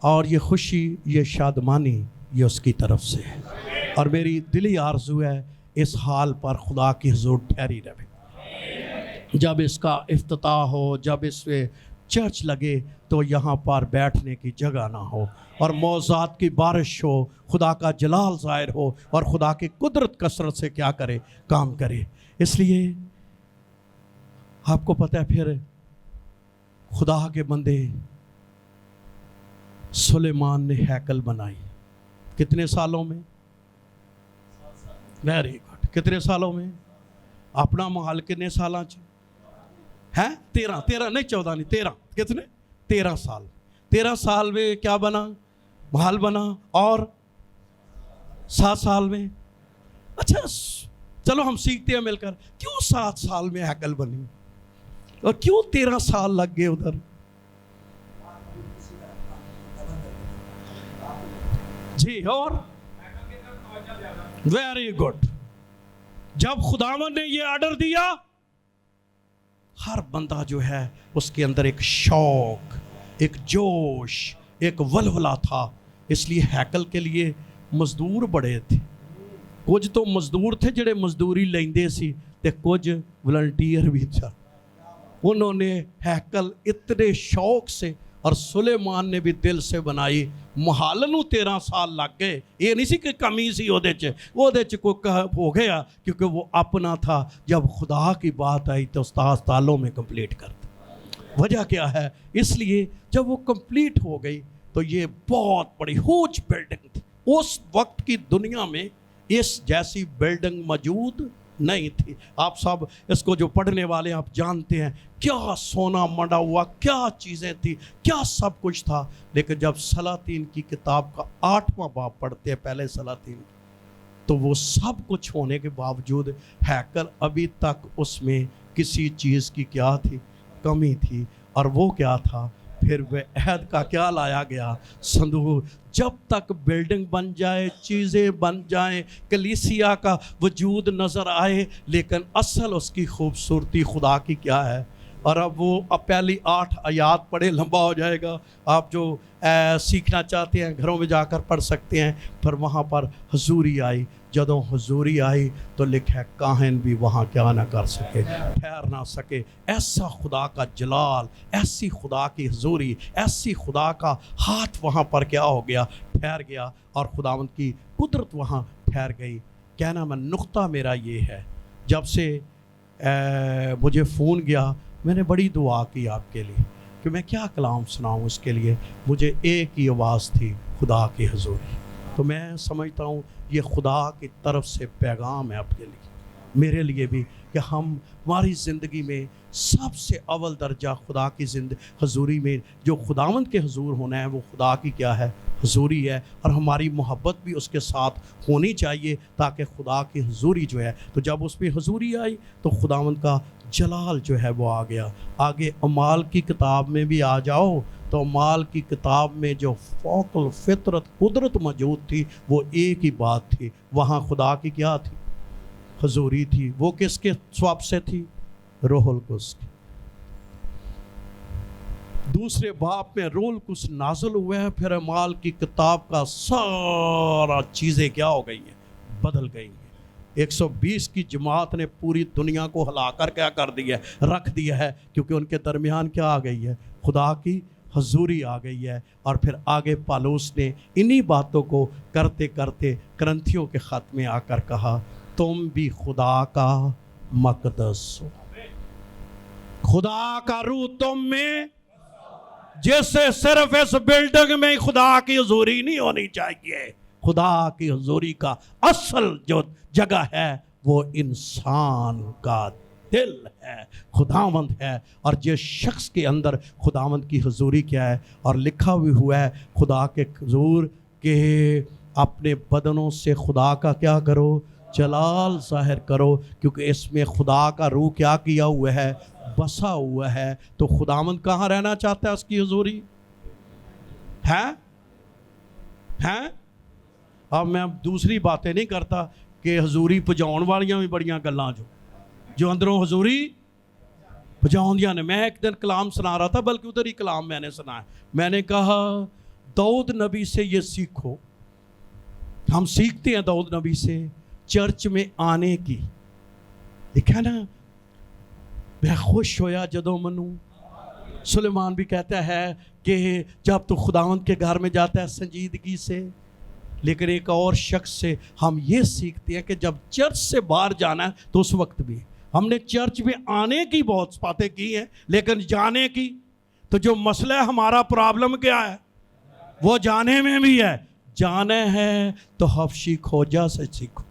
और ये खुशी, ये शादमानी, ये उसकी तरफ से है। और मेरी दिली आरज़ू है इस हाल पर खुदा की हुजूर ठहरी रहे। जब इसका इफ्तिताह हो, जब इसमें चर्च लगे, तो यहाँ पर बैठने की जगह ना हो और मौज़ात की बारिश हो, खुदा का जलाल ज़ाहिर हो और खुदा की कुदरत कसरत से क्या करे, काम करे। इसलिए आपको पता है, फिर खुदा के बंदे सुलेमान ने हैकल बनाई कितने सालों में? Very good. कितने सालों में? अपना महल कितने साल है? 13 नहीं 14 नहीं 13। कितने? 13 साल। 13 साल में क्या बना? महल बना। और 7 साल में, अच्छा चलो हम सीखते हैं मिलकर, क्यों 7 साल में हैकल बनी और क्यों 13 साल लग गए उधर? जी, और वेरी गुड। जब खुदावन ने ये ऑर्डर दिया, हर बंदा जो है उसके अंदर एक शौक, एक जोश, एक वलवला था। इसलिए हैकल के लिए मजदूर बड़े थे। कुछ तो मजदूर थे जिहड़े मजदूरी लेंदे सी ਤੇ ਕੁਝ ਵਲੰਟੀਅਰ ਵੀ था। उन्होंने हैकल इतने शौक से और सुलेमान ने भी दिल से बनाई। मुहाल नूं 13 साल लग गए, ये नहीं सी कि कमी सी ਉਹਦੇ 'ਚ कोई हो गया, क्योंकि वो अपना था। जब खुदा की बात आई तो उस्ताद सालों में कंप्लीट करते। वजह क्या है? इसलिए जब वो कंप्लीट हो गई तो ये बहुत बड़ी हुज बिल्डिंग थी। उस वक्त की दुनिया में इस जैसी बिल्डिंग मौजूद नहीं थी। आप सब इसको जो पढ़ने वाले आप जानते हैं, क्या सोना मंडा हुआ, क्या चीज़ें थी, क्या सब कुछ था। लेकिन जब सलातीन की किताब का 8वां बाब पढ़ते हैं, पहले सलातीन, तो वो सब कुछ होने के बावजूद हैकल अभी तक उसमें किसी चीज़ की क्या थी? कमी थी। और वो क्या था? फिर वह अहद का क्या लाया गया? संदूक। जब तक बिल्डिंग बन जाए, चीज़ें बन जाएं, कलीसिया का वजूद नज़र आए, लेकिन असल उसकी खूबसूरती खुदा की क्या है? और अब वो पहली 8 आयात पढ़े, लंबा हो जाएगा। आप जो सीखना चाहते हैं घरों में जाकर पढ़ सकते हैं। पर वहाँ पर हजूरी आई। जदों हजूरी आई तो लिखा है काहन भी वहाँ क्या ना कर सके, ठहर ना सके। ऐसा खुदा का जलाल, ऐसी खुदा की हजूरी, ऐसी खुदा का हाथ वहाँ पर क्या हो गया? ठहर गया। और खुदावंद की कुदरत वहाँ ठहर गई। कहना मैं नुक्ता मेरा ये है, जब से मुझे फ़ोन गया, मैंने बड़ी दुआ की आपके लिए कि मैं क्या कलाम सुनाऊँ। उसके लिए मुझे एक ही आवाज़ थी, खुदा की हजूरी। तो मैं समझता हूँ ये खुदा की तरफ से पैगाम है आपके लिए, मेरे लिए भी, कि हमारी ज़िंदगी में सबसे अव्वल दर्जा खुदा की हजूरी में, जो खुदावंद के हजूर होना है, वो खुदा की क्या है? हजूरी है। और हमारी मोहब्बत भी उसके साथ होनी चाहिए, ताकि खुदा की हजूरी जो है, तो जब उसमें हजूरी आई तो खुदावंद का जलाल जो है वो आ गया। आगे अमाल की किताब में भी आ जाओ तो अमाल की किताब में जो फ़ौक़ुल फ़ितरत कुदरत मौजूद थी, वो एक ही बात थी, वहाँ खुदा की क्या थी? हजूरी थी। वो किसके स्वाब से थी? रूहुल कुद्स की। दूसरे बाब में रूहुल कुद्स नाज़िल हुआ है। फिर अमाल की किताब का सारा चीज़ें क्या हो गई हैं? बदल गई हैं। 120 की जमात ने पूरी दुनिया को हिलाकर क्या कर दिया है? रख दिया है, क्योंकि उनके दरमियान क्या आ गई है? खुदा की हजूरी आ गई है। और फिर आगे पौलुस ने इन्हीं बातों को करते करते करंथियों के ख़त में आकर कहा, तुम भी खुदा का मक़दस हो, खुदा का रूह तुम में। जैसे सिर्फ इस बिल्डिंग में खुदा की हजूरी नहीं होनी चाहिए, खुदा की हजूरी का असल जो जगह है वो इंसान का दिल है, खुदावंद है। और जिस शख्स के अंदर खुदावंद की हजूरी क्या है? और लिखा भी हुआ है खुदा के हजूर के अपने बदनों से खुदा का क्या करो? जलाल ज़ाहिर करो, क्योंकि इसमें खुदा का रूह क्या किया हुआ है? बसा हुआ है। तो खुदावंद कहाँ रहना चाहता है? उसकी हजूरी है। अब मैं दूसरी बातें नहीं करता कि हजूरी पहुँचाउण वालियां भी बड़ियां गल्लां जो अंदरों हजूरी पहुँचाउंदियां ने। मैं एक दिन कलाम सुना रहा था, बल्कि उधर ही कलाम मैंने सुनाया। मैंने कहा दाऊद नबी से ये सीखो। हम सीखते हैं दाऊद नबी से चर्च में आने की। देखा ना, मैं खुश होया जदों मनु। सुलेमान भी कहता है कि जब तो खुदावंद के घर में जाता है संजीदगी से। लेकिन एक और शख्स से हम ये सीखते हैं कि जब चर्च से बाहर जाना है तो उस वक्त भी हमने चर्च में आने की बहुत बातें की हैं, लेकिन जाने की तो जो मसला है, हमारा प्रॉब्लम क्या है? वो जाने में भी है। जाना है तो हफ्शी खोजा से सीखो।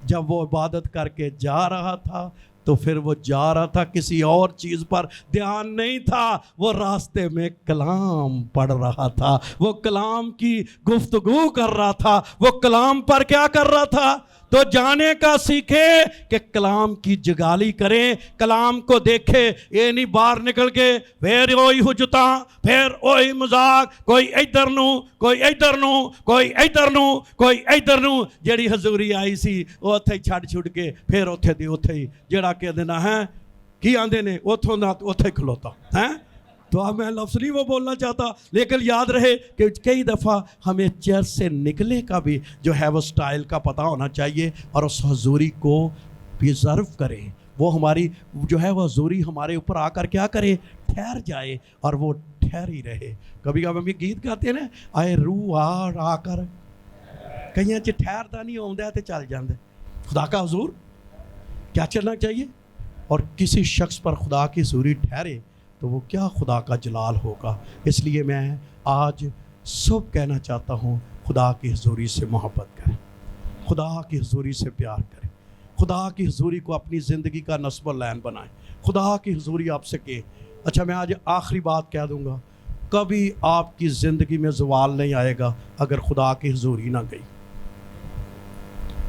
जब वो इबादत करके जा रहा था तो फिर वो जा रहा था, किसी और चीज़ पर ध्यान नहीं था, वो रास्ते में कलाम पढ़ रहा था, वो कलाम की गुफ्तगू कर रहा था, वो कलाम पर क्या कर रहा था? तो जाने का सीखे कि कलाम की जगाली करें, कलाम को देखे। ये नहीं बाहर निकल के फिर वही हुजता, फिर वही मजाक, कोई इधर नू, कोई इधर नू, कोई इधर नू, कोई इधर नू। जेड़ी हजूरी आई सी उत्थे ही छड़ छुड़ के फिर उत्थे दी उत्थे ही जेड़ा कह देना है की आंदे ने उत्थों दा उत्थे खलोता है। तो अब मैं लफ्ज़ नहीं वो बोलना चाहता, लेकिन याद रहे कि कई दफ़ा हमें चर्च से निकले का भी जो है वो स्टाइल का पता होना चाहिए और उस हजूरी को प्रिजर्व करे, वो हमारी जो है वह हजूरी हमारे ऊपर आकर क्या करे, ठहर जाए और वो ठहरी रहे। कभी कभी हम ये गीत गाते हैं ना, आए रूह आकर, कईयां च ठहरदा नहीं, आउंदा ते चल जांदा। खुदा का हुजूर क्या चलना चाहिए, और किसी शख्स पर खुदा की हजूरी ठहरे तो वो क्या खुदा का जलाल होगा। इसलिए मैं आज सब कहना चाहता हूँ, खुदा की हजूरी से मोहब्बत करें, खुदा की हजूरी से प्यार करें, खुदा की हजूरी को अपनी ज़िंदगी का नस्ब लैन बनाएं, खुदा की हजूरी आपसे कहें। अच्छा, मैं आज आखिरी बात कह दूँगा, कभी आपकी ज़िंदगी में ज़वाल नहीं आएगा अगर खुदा की हजूरी ना गई।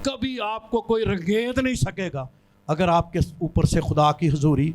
कभी आपको कोई रंगेत नहीं सकेगा अगर आपके ऊपर से खुदा की हजूरी,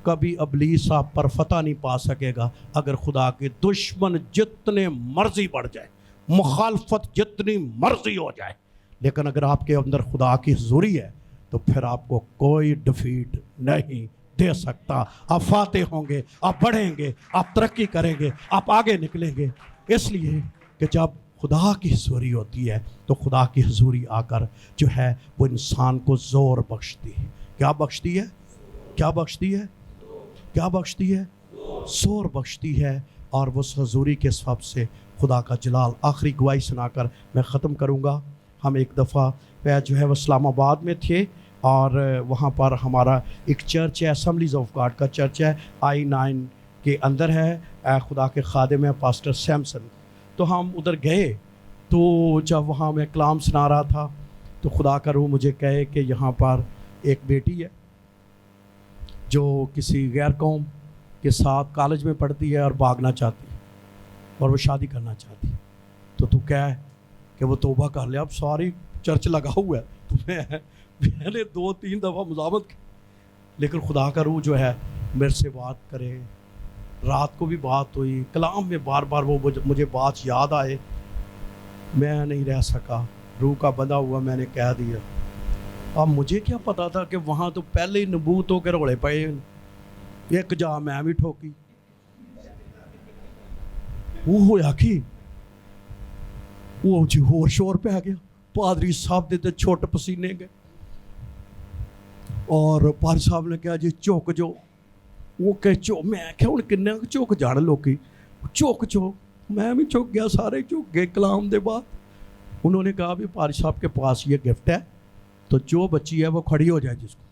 कभी अबलीस आप पर फतह नहीं पा सकेगा अगर खुदा के दुश्मन जितने मर्जी बढ़ जाए, मुखालफत जितनी मर्जी हो जाए, लेकिन अगर आपके अंदर खुदा की हजूरी है तो फिर आपको कोई डिफीट नहीं दे सकता। आप फाते होंगे, आप बढ़ेंगे, आप तरक्की करेंगे, आप आगे निकलेंगे। इसलिए कि जब खुदा की हजूरी होती है तो खुदा की हजूरी आकर जो है वो इंसान को ज़ोर बख्शती है। क्या बख्शती है, क्या बख्शती है, क्या बख्शती है, ज़ोर बख्शती है। और वो हजूरी के सबब से खुदा का जलाल। आखिरी गवाही सुनाकर मैं ख़त्म करूँगा। हम एक दफ़ा जो है वो इस्लामाबाद में थे और वहाँ पर हमारा एक चर्च है, असम्बलीज़ ऑफ गॉड का चर्च है, I-9 के अंदर है। खुदा के खादिम है पास्टर सैमसन। तो हम उधर गए, तो जब वहाँ मैं कलाम सुना रहा था तो खुदा का रूह मुझे कहे कि यहाँ पर एक बेटी है जो किसी गैर कौम के साथ कॉलेज में पढ़ती है और भागना चाहती है और वो शादी करना चाहती है। तो तू क्या है कि वो तौबा कर ले, अब सारी चर्च लगा हुआ है। तो मैंने 2-3 दफ़ा मुज़ामत की, लेकिन खुदा का रूह जो है मेरे से बात करे। रात को भी बात हुई, कलाम में बार बार वो मुझे बात याद आए, मैं नहीं रह सका, रूह का बंधा हुआ मैंने कह दिया। अब मुझे क्या पता था कि वहाँ तो पहले ही नबूतों के रोले पे एक जा मैं भी ठोकी। वो होया कि वो जी होर शोर पे आ गया, पादरी साहब दे ते छोट पसीने गए और पादरी साहब ने कहा जी झुक जो। वो कह चो, मैं क्या हूँ किन्ने झुक जान लोग, झुक जो, मैं भी झुक गया, सारे झुक गए। कलाम दे बाद उन्होंने कहा भी पादरी साहब के पास ये गिफ्ट है, तो जो बच्ची है वो खड़ी हो जाए जिसको।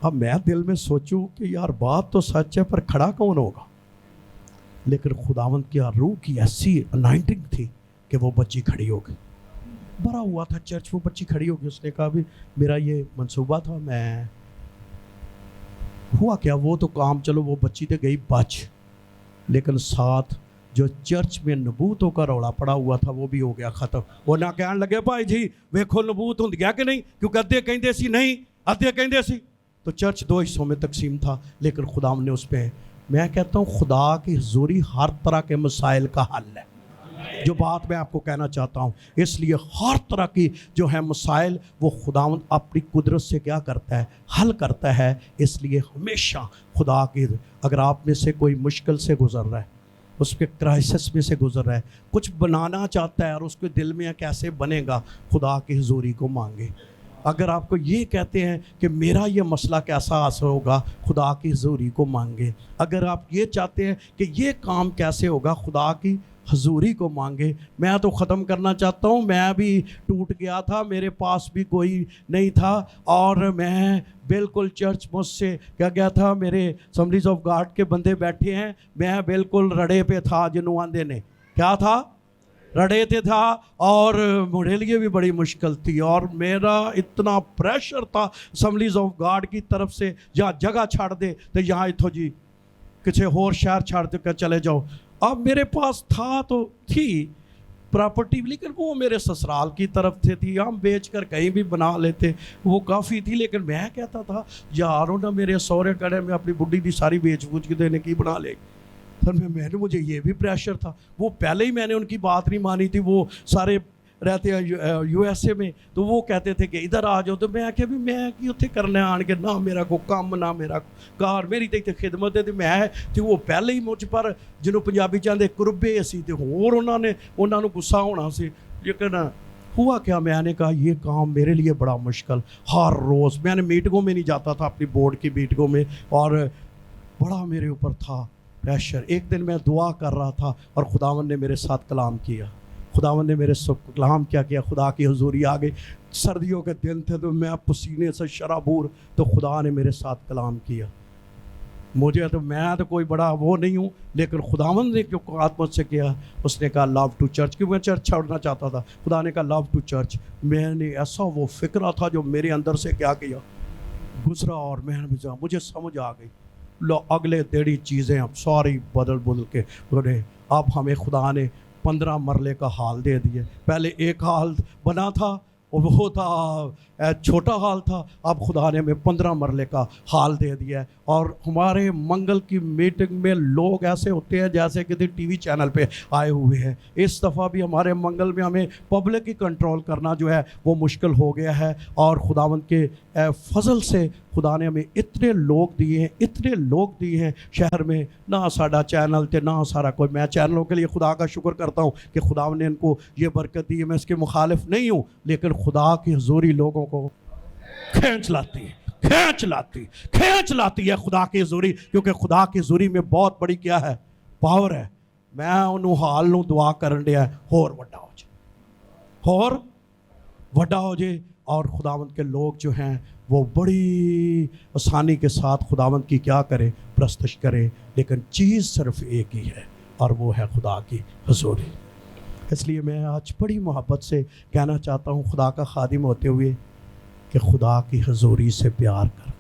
अब मैं दिल में सोचूं कि यार बात तो सच है, पर खड़ा कौन होगा। लेकिन खुदावंद की रूह की ऐसी अनाइंटिंग थी कि वो बच्ची खड़ी हो गई। भरा हुआ था चर्च, वो बच्ची खड़ी हो गई। उसने कहा भी मेरा ये मंसूबा था, मैं हुआ क्या, वो तो काम चलो वो बच्ची तो गई बच, लेकिन साथ जो चर्च में नबूतों का रौला पड़ा हुआ था वो भी हो गया ख़त्म। वो ना कहने लगे भाई जी वेखो नबूत होंदी है कि नहीं, क्योंकि अद्धे कहते सी नहीं, अद्धे कहते सी। तो चर्च 2 हिस्सों में तकसीम था, लेकिन खुदा ने उस पर, मैं कहता हूँ खुदा की हजूरी हर तरह के मसाइल का हल है, जो बात मैं आपको कहना चाहता हूँ। इसलिए हर तरह की जो है मसाइल वो खुदावंद अपनी कुदरत से क्या करता है, हल करता है। इसलिए हमेशा खुदा की, अगर आप में से कोई मुश्किल से गुजर रहा है, उसके क्राइसिस में से गुजर रहा है, कुछ बनाना चाहता है और उसके दिल में कैसे बनेगा, खुदा की हजूरी को मांगे। अगर आपको ये कहते हैं कि मेरा ये मसला कैसा असर होगा, खुदा की हजूरी को मांगे। अगर आप ये चाहते हैं कि ये काम कैसे होगा, खुदा की हजूरी को मांगे। मैं तो ख़त्म करना चाहता हूँ, मैं भी टूट गया था, मेरे पास भी कोई नहीं था और मैं बिल्कुल चर्च मुझसे क्या गया था, मेरे असम्बलीज़ ऑफ गॉड के बंदे बैठे हैं, मैं बिल्कुल रड़े पे था, जिन्हों आंदे ने क्या था, रड़े थे था, और मेरे लिए भी बड़ी मुश्किल थी और मेरा इतना प्रेशर था असम्बलीज़ ऑफ गॉड की तरफ से, या जगह छाड़ दे तो यहाँ इथो जी किसी होर शहर छाड़ कर चले जाओ। अब मेरे पास था तो थी प्रॉपर्टी, लेकिन वो मेरे ससुराल की तरफ से थी, हम बेचकर कहीं भी बना लेते, वो काफ़ी थी। लेकिन मैं कहता था यारों ना मेरे सौरे कड़े में अपनी बुढ़ी की सारी बेच बूझ के देने की बना ले। सर मैंने मुझे ये भी प्रेशर था, वो पहले ही मैंने उनकी बात नहीं मानी थी। वो सारे रहते हैं USA में, तो वो कहते थे कि इधर आ जाओ, तो मैं क्या भी मैं कि उत्थे करना आन के, ना मेरा को काम ना मेरा कार, मेरी तो इतने खिदमत है। तो मैं तो वो पहले ही मुझ पर जिन्हों पंजाबी चाहते कुरबे असी तो होर उन्होंने गुस्सा होना सी। लेकिन ہوا کیا, میں نے کہا یہ کام میرے لیے بڑا مشکل, ہر روز میں نے میٹنگوں میں نہیں جاتا تھا, اپنی بورڈ کی میٹنگوں میں, اور بڑا میرے اوپر تھا پریشر. ایک دن میں دعا کر رہا تھا اور خداوند نے میرے ساتھ کلام کیا, خداوند نے میرے ساتھ کلام کیا, خدا کی حضوری آ گئی. سردیوں کے دن تھے تو میں پسینے سے شرابور, تو خدا نے میرے ساتھ کلام کیا. مجھے تو, میں تو کوئی بڑا وہ نہیں ہوں, لیکن خداوند نے جو بات مجھ سے کیا, اس نے کہا لو ٹو چرچ, کیونکہ میں چرچ چھوڑنا چاہتا تھا. خدا نے کہا لو ٹو چرچ. میں نے ایسا وہ فکرہ تھا جو میرے اندر سے کیا گزرا, اور میں نے مجھے سمجھ آ گئی. لو اگلے ٹیڑھی چیزیں اب ساری بدل کے بولے. اب ہمیں خدا نے 15 مرلے کا ہال دے دیے. پہلے ایک ہال بنا تھا, وہ تھا چھوٹا ہال تھا, اب خدا نے ہمیں 15 مرلے کا ہال دے دیا ہے. اور ہمارے منگل کی میٹنگ میں لوگ ایسے ہوتے ہیں جیسے کہ ٹی وی چینل پہ آئے ہوئے ہیں. اس دفعہ بھی ہمارے منگل میں ہمیں پبلک کی کنٹرول کرنا جو ہے وہ مشکل ہو گیا ہے, اور خداوند کے فضل سے خدا نے ہمیں اتنے لوگ دیے ہیں شہر میں. نہ ساڈا چینل تے نہ سارا کوئی, میں چینلوں کے لیے خدا کا شکر کرتا ہوں کہ خدا نے ان کو یہ برکت دی ہے. میں اس کے مخالف نہیں ہوں, لیکن خدا کی حضوری لوگوں کو کھینچ لاتی ہے خدا کی حضوری, کیونکہ خدا کی حضوری میں بہت بڑی کیا ہے, پاور ہے. میں انہوں حال نوں دعا کرن دیا ہور وڈا ہو جائے, اور خداوند کے لوگ جو ہیں وہ بڑی آسانی کے ساتھ خداوند کی کیا کرے, پرستش کرے. لیکن چیز صرف ایک ہی ہے, اور وہ ہے خدا کی حضوری. اس لیے میں آج بڑی محبت سے کہنا چاہتا ہوں خدا کا خادم ہوتے ہوئے کہ خدا کی حضوری سے پیار کر,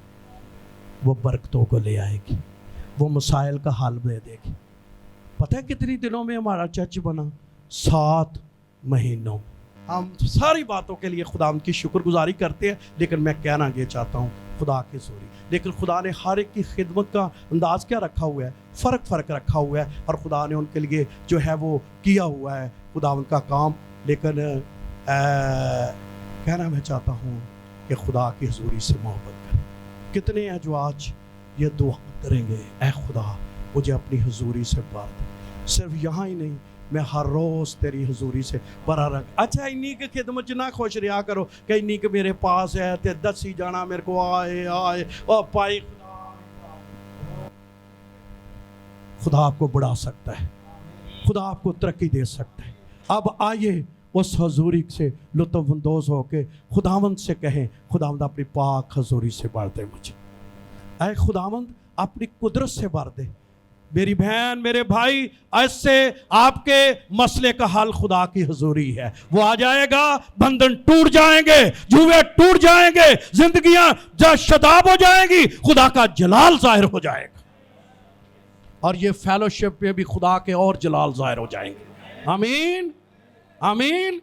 وہ برکتوں کو لے آئے گی, وہ مسائل کا حل دے دے گی. پتہ ہے کتنی دنوں میں ہمارا چرچ بنا؟ 7 مہینوں. ہم ساری باتوں کے لیے خدا کی شکر گزاری کرتے ہیں, لیکن میں کہنا یہ چاہتا ہوں خدا کی حضوری. لیکن خدا نے ہر ایک کی خدمت کا انداز کیا رکھا ہوا ہے, فرق رکھا ہوا ہے, اور خدا نے ان کے لیے جو ہے وہ کیا ہوا ہے خداوند کا کام. لیکن کہنا میں چاہتا ہوں کہ خدا کی حضوری سے محبت کریں. کتنے ہیں جو آج یہ دعا کریں گے, اے خدا مجھے اپنی حضوری سے بھر دے. صرف یہاں ہی نہیں, میں ہر روز تیری حضوری سے بھرا رکھ. اچھا انی کی خدمت نہ خوش رہا کرو کہ انی کے میرے پاس ہے تے دسی جانا میرے کو آئے اور پائی. خدا آپ کو بڑھا سکتا ہے, خدا آپ کو ترقی دے سکتا ہے. اب آئیے اس حضوری سے لطف اندوز ہو کے خداوند سے کہیں, خداوند اپنی پاک حضوری سے بھر دے مجھے. اے خداوند اپنی قدرت سے بھر دے. میری بہن میرے بھائی, ایسے آپ کے مسئلے کا حل خدا کی حضوری ہے. وہ آ جائے گا, بندھن ٹوٹ جائیں گے, جوے ٹوٹ جائیں گے, زندگیاں شتاب ہو جائیں گی, خدا کا جلال ظاہر ہو جائے گا, اور یہ فیلوشپ میں بھی خدا کے اور جلال ظاہر ہو جائیں گے. آمین آمین.